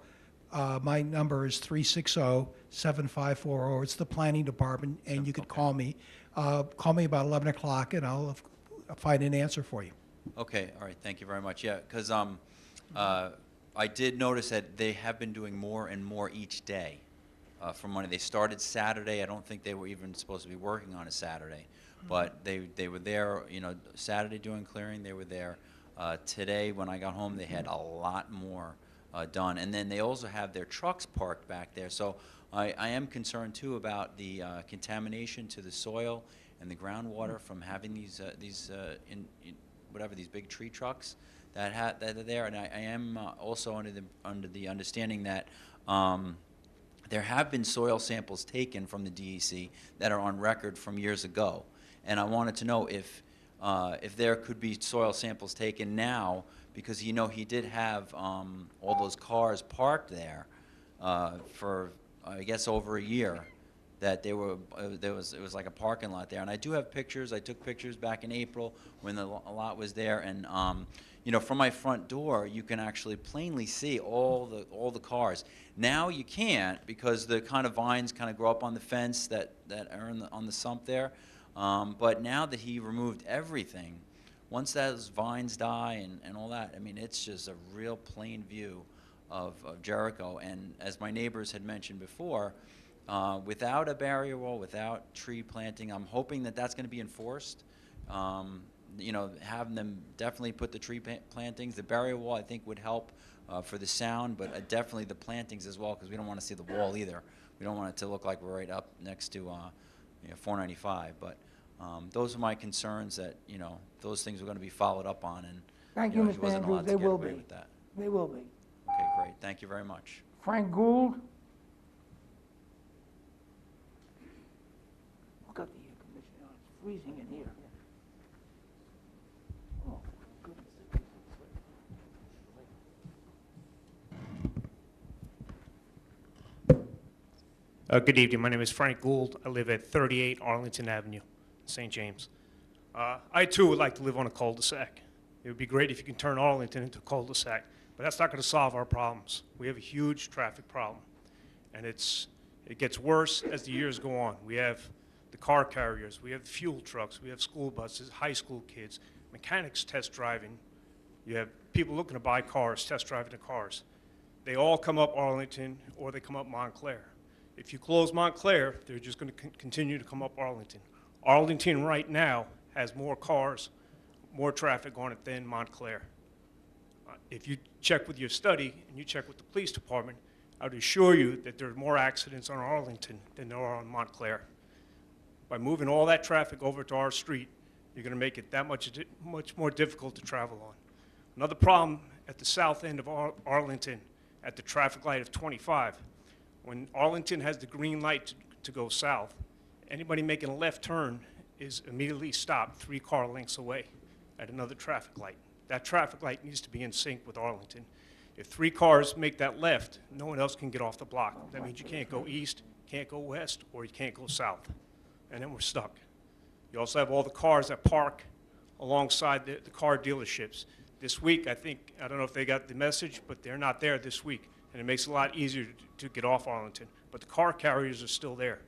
My number is 360-7540. It's the planning department, and you could call me. Call me about 11 o'clock, and I'll find an answer for you.
Okay, all right, thank you very much. Yeah, because I did notice that they have been doing more and more each day. From Monday. They started Saturday. I don't think they were even supposed to be working on a Saturday, but they were there, Saturday doing clearing. They were there. Today, when I got home, they had a lot more done. And then they also have their trucks parked back there. So I am concerned, too, about the contamination to the soil and the groundwater from having these big tree trucks that are there. And I am also under the understanding that there have been soil samples taken from the DEC that are on record from years ago, and I wanted to know if there could be soil samples taken now, because he did have all those cars parked there for I guess over a year. That it was like a parking lot there, and I do have pictures. I took pictures back in April when the lot was there, and from my front door, you can actually plainly see all the cars. Now you can't, because the kind of vines kind of grow up on the fence that are on the sump there. But now that he removed everything, once those vines die and all that, I mean, it's just a real plain view of Jericho. And as my neighbors had mentioned before, without a barrier wall, without tree planting, I'm hoping that that's going to be enforced. Having them definitely put the tree plantings. The barrier wall, I think, would help for the sound, but definitely the plantings as well, because we don't want to see the wall either. We don't want it to look like we're right up next to 495. But those are my concerns, that those things are going to be followed up on, and
Thank
he
you, Mr.
wasn't
Andrews.
allowed
They
to get
will
away
be.
with that.
They will be.
Okay, great. Thank you very much.
Frank Gould. Look at the air conditioner. It's freezing in here. Oh, goodness.
Good evening. My name is Frank Gould. I live at 38 Arlington Avenue, St. James. I, too, would like to live on a cul-de-sac. It would be great if you can turn Arlington into a cul-de-sac, but that's not going to solve our problems. We have a huge traffic problem, and it gets worse as the years go on. We have the car carriers, we have fuel trucks, we have school buses, high school kids, mechanics test driving. You have people looking to buy cars, test driving the cars. They all come up Arlington, or they come up Montclair. If you close Montclair, they're just going to continue to come up Arlington. Arlington right now has more cars, more traffic on it than Montclair. If you check with your study and you check with the police department, I would assure you that there are more accidents on Arlington than there are on Montclair. By moving all that traffic over to our street, you're going to make it that much more difficult to travel on. Another problem at the south end of Arlington, at the traffic light of 25, when Arlington has the green light to go south, anybody making a left turn is immediately stopped 3 car lengths away at another traffic light. That traffic light needs to be in sync with Arlington. If 3 cars make that left, no one else can get off the block. That means you can't go east, can't go west, or you can't go south. And then we're stuck. You also have all the cars that park alongside the car dealerships.
this week, I don't know if they got the message, but they're not there this week. And it makes it a lot easier to get off Arlington. But the car carriers are still there.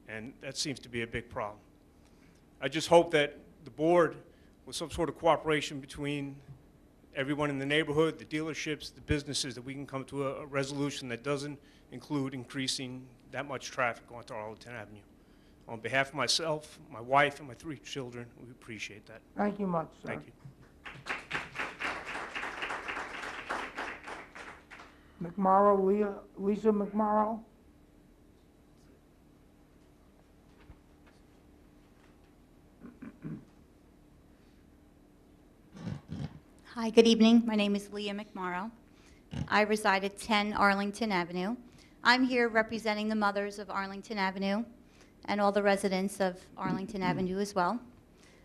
And that seems to be a big problem. I just hope that the board, with some sort of cooperation between everyone in the neighborhood, the dealerships, the businesses, that we can come to a resolution that doesn't include increasing that much traffic onto Arlington Avenue. On behalf of myself, my wife, and my 3 children, we appreciate that.
Thank you much, sir.
Thank you.
McMorrow, Lisa McMorrow.
Hi, good evening. My name is Leah McMorrow. I reside at 10 Arlington Avenue. I'm here representing the mothers of Arlington Avenue and all the residents of Arlington Avenue as well.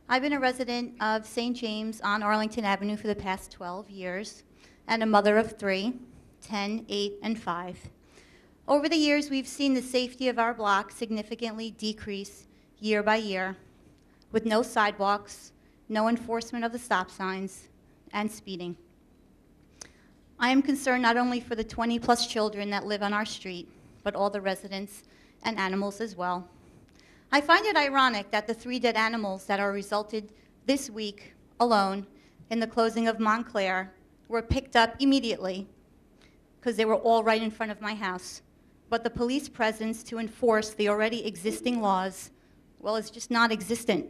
I've been a resident of St. James on Arlington Avenue for the past 12 years and a mother of 3, 10, 8, and 5. Over the years, we've seen the safety of our block significantly decrease year by year with no sidewalks, no enforcement of the stop signs, and speeding. I am concerned not only for the 20-plus children that live on our street, but all the residents and animals as well. I find it ironic that the 3 dead animals that are resulted this week alone in the closing of Montclair were picked up immediately because they were all right in front of my house. But the police presence to enforce the already existing laws, well, is just not existent.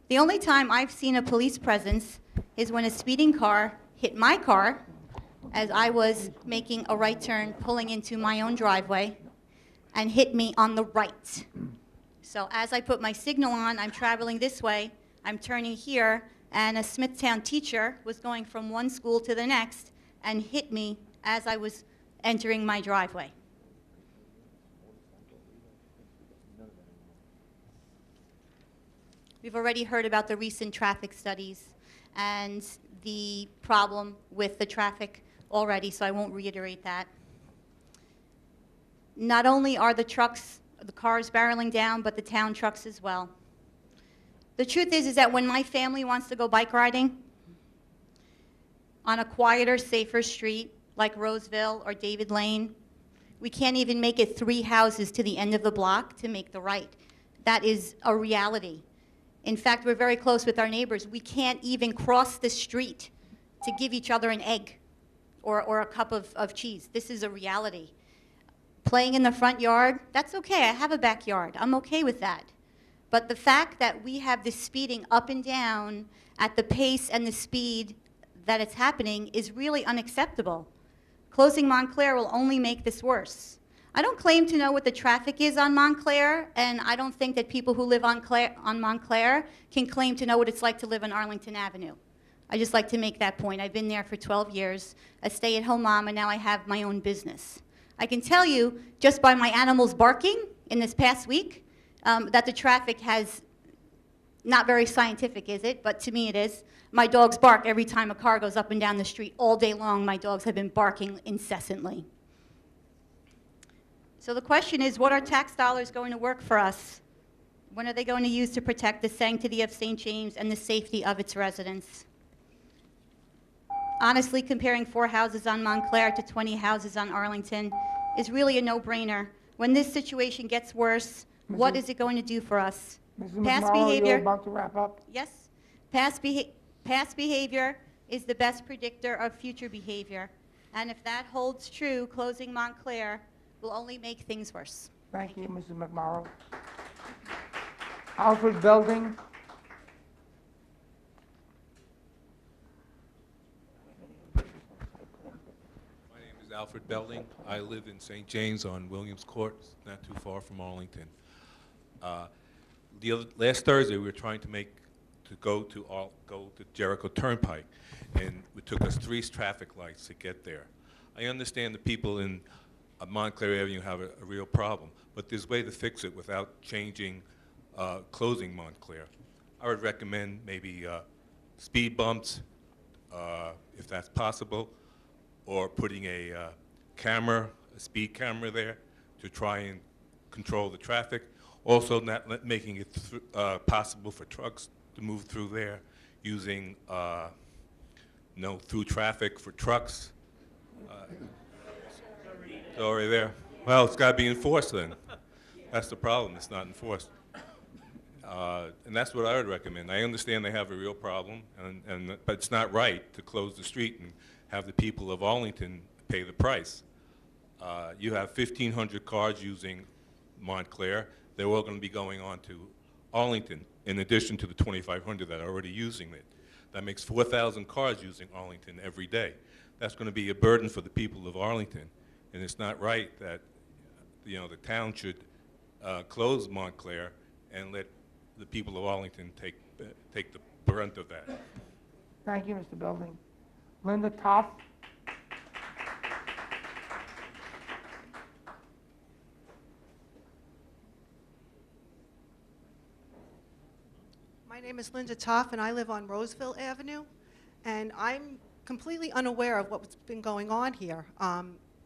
The only time I've seen a police presence is when a speeding car hit my car as I was making a right turn, pulling into my own driveway, and hit me on the right. So as I put my signal on, I'm traveling this way, I'm turning here, and a Smithtown teacher was going from one school to the next and hit me as I was entering my driveway. We've already heard about the recent traffic studies and the problem with the traffic already, so I won't reiterate that. Not only are the cars barreling down, but the town trucks as well. The truth is that when my family wants to go bike riding on a quieter, safer street like Roseville or David Lane, we can't even make it 3 houses to the end of the block to make the right. That is a reality. In fact, we're very close with our neighbors. We can't even cross the street to give each other an egg or a cup of cheese. This is a reality. Playing in the front yard, that's okay. I have a backyard. I'm okay with that. But the fact that we have this speeding up and down at the pace and the speed that it's happening is really unacceptable. Closing Montclair will only make this worse. I don't claim to know what the traffic is on Montclair, and I don't think that people who live on Montclair can claim to know what it's like to live on Arlington Avenue. I just like to make that point. I've been there for 12 years, a stay-at-home mom, and now I have my own business. I can tell you, just by my animals barking in this past week, that the traffic has, not very scientific, is it? But to me it is. My dogs bark every time a car goes up and down the street. All day long, my dogs have been barking incessantly. So the question is, what are tax dollars going to work for us? When are they going to use to protect the sanctity of St. James and the safety of its residents? Honestly, comparing 4 houses on Montclair to 20 houses on Arlington is really a no-brainer. When this situation gets worse, what is it going to do for us?
Mrs.
Past
McMorrow,
behavior.
you're about to wrap up.
Yes. Past behavior is the best predictor of future behavior. And if that holds true, closing Montclair will only make things worse.
Thank you, Mrs. McMorrow. Alfred Belding.
My name is Alfred Belding. I live in St. James on Williams Court, not too far from Arlington. Last Thursday, we were trying to go to Jericho Turnpike, and it took us 3 traffic lights to get there. I understand the people in Montclair Avenue have a real problem, but there's a way to fix it without closing Montclair. I would recommend maybe speed bumps, if that's possible, or putting a speed camera there to try and control the traffic. Also, not making it possible for trucks to move through there. using no through traffic for trucks. Sorry there. Well, it's got to be enforced then. That's the problem. It's not enforced. And that's what I would recommend. I understand they have a real problem, but it's not right to close the street and have the people of Arlington pay the price. You have 1,500 cars using Montclair. They're all going to be going on to Arlington, in addition to the 2,500 that are already using it. That makes 4,000 cars using Arlington every day. That's going to be a burden for the people of Arlington, and it's not right that the town should close Montclair and let the people of Arlington take the brunt of that.
Thank you, Mr. Belding. Linda Toff.
My name is Linda Toff, and I live on Roseville Avenue, and I'm completely unaware of what's been going on here.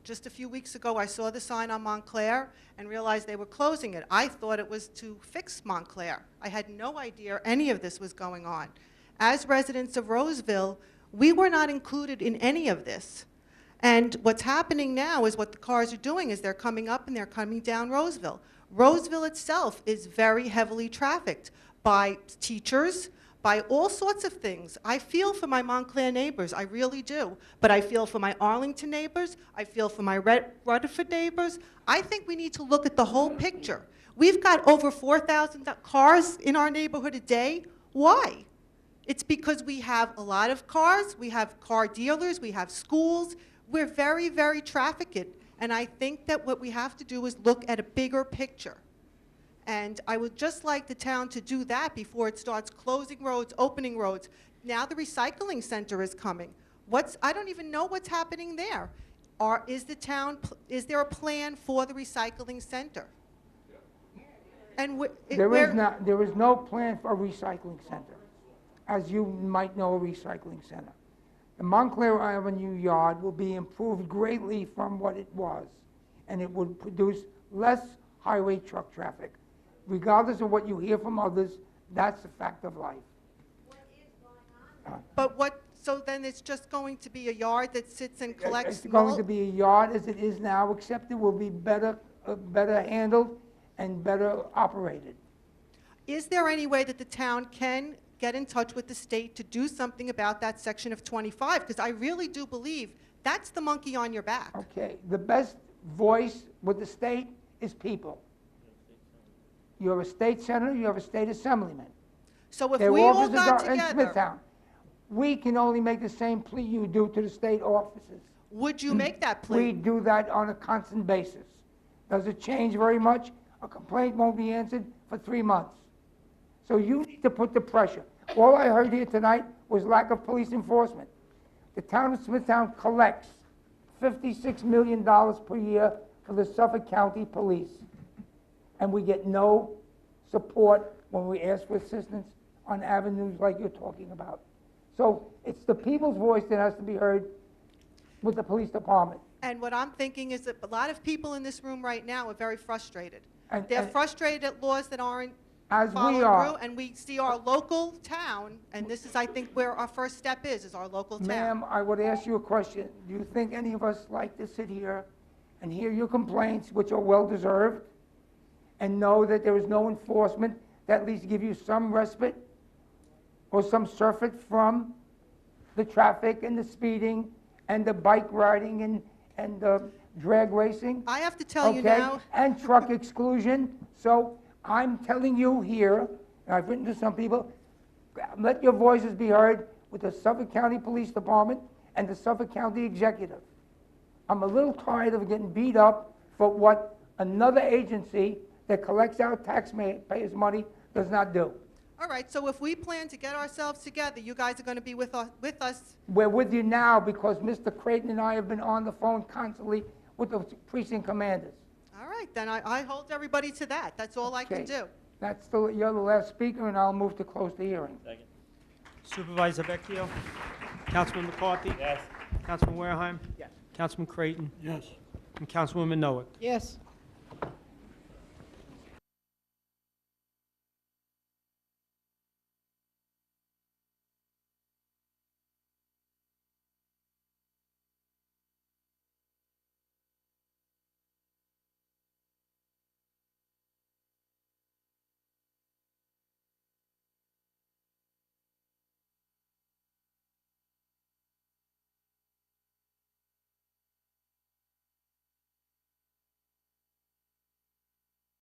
Just a few weeks ago, I saw the sign on Montclair and realized they were closing it. I thought it was to fix Montclair. I had no idea any of this was going on. As residents of Roseville, we were not included in any of this. And what's happening now is what the cars are doing is they're coming up and they're coming down Roseville. Roseville itself is very heavily trafficked by teachers, by all sorts of things. I feel for my Montclair neighbors, I really do. But I feel for my Arlington neighbors, I feel for my Rutherford neighbors. I think we need to look at the whole picture. We've got over 4,000 cars in our neighborhood a day. Why? It's because we have a lot of cars, we have car dealers, we have schools. We're very, very trafficked. And I think that what we have to do is look at a bigger picture. And I would just like the town to do that before it starts closing roads, opening roads. Now the recycling center is coming. I don't even know what's happening there. Is there a plan for the recycling center? And
There is no plan for a recycling center. As you might know, a recycling center. The Montclair Avenue yard will be improved greatly from what it was, and it would produce less highway truck traffic. Regardless of what you hear from others, that's a fact of life.
So then it's just going to be a yard that sits and collects
It's going to be a yard as it is now, except it will be better handled and better operated.
Is there any way that the town can get in touch with the state to do something about that section of 25? Because I really do believe that's the monkey on your back.
Okay, the best voice with the state is people. You have a state senator, you have a state assemblyman.
So if
Their
we all
offices
got
are in
together,
Smithtown. We can only make the same plea you do to the state offices.
would you make that plea?
We do that on a constant basis. Does it change very much? A complaint won't be answered for 3 months. So you need to put the pressure. All I heard here tonight was lack of police enforcement. The town of Smithtown collects $56 million per year for the Suffolk County Police. And we get no support when we ask for assistance on avenues like you're talking about. So it's the people's voice that has to be heard with the police department.
And what I'm thinking is that a lot of people in this room right now are very frustrated.
And-
They're
and-
frustrated at laws that aren't
As we
followed
are.
through, and we see our local town, and this is, I think, where our first step is our local town.
Ma'am, I would ask you a question. Do you think any of us like to sit here and hear your complaints, which are well-deserved, and know that there is no enforcement that at least give you some respite or some surfeit from the traffic and the speeding and the bike riding and the drag racing?
I have to tell you
Okay?
now.
And truck exclusion. So I'm telling you here, and I've written to some people, let your voices be heard with the Suffolk County Police Department and the Suffolk County Executive. I'm a little tired of getting beat up for what another agency that collects our taxpayers' money does not do.
All right, so if we plan to get ourselves together, you guys are going to be with us.
We're with you now because Mr. Creighton and I have been on the phone constantly with the precinct commanders.
All right, then I hold everybody to that. That's all I can
Okay.
do.
You're the last speaker, and I'll move to close the hearing.
Second.
Supervisor Vecchio? Councilman McCarthy?
Yes.
Councilman Wareheim?
Yes.
Councilman Creighton?
Yes.
And Councilwoman Noack?
Yes.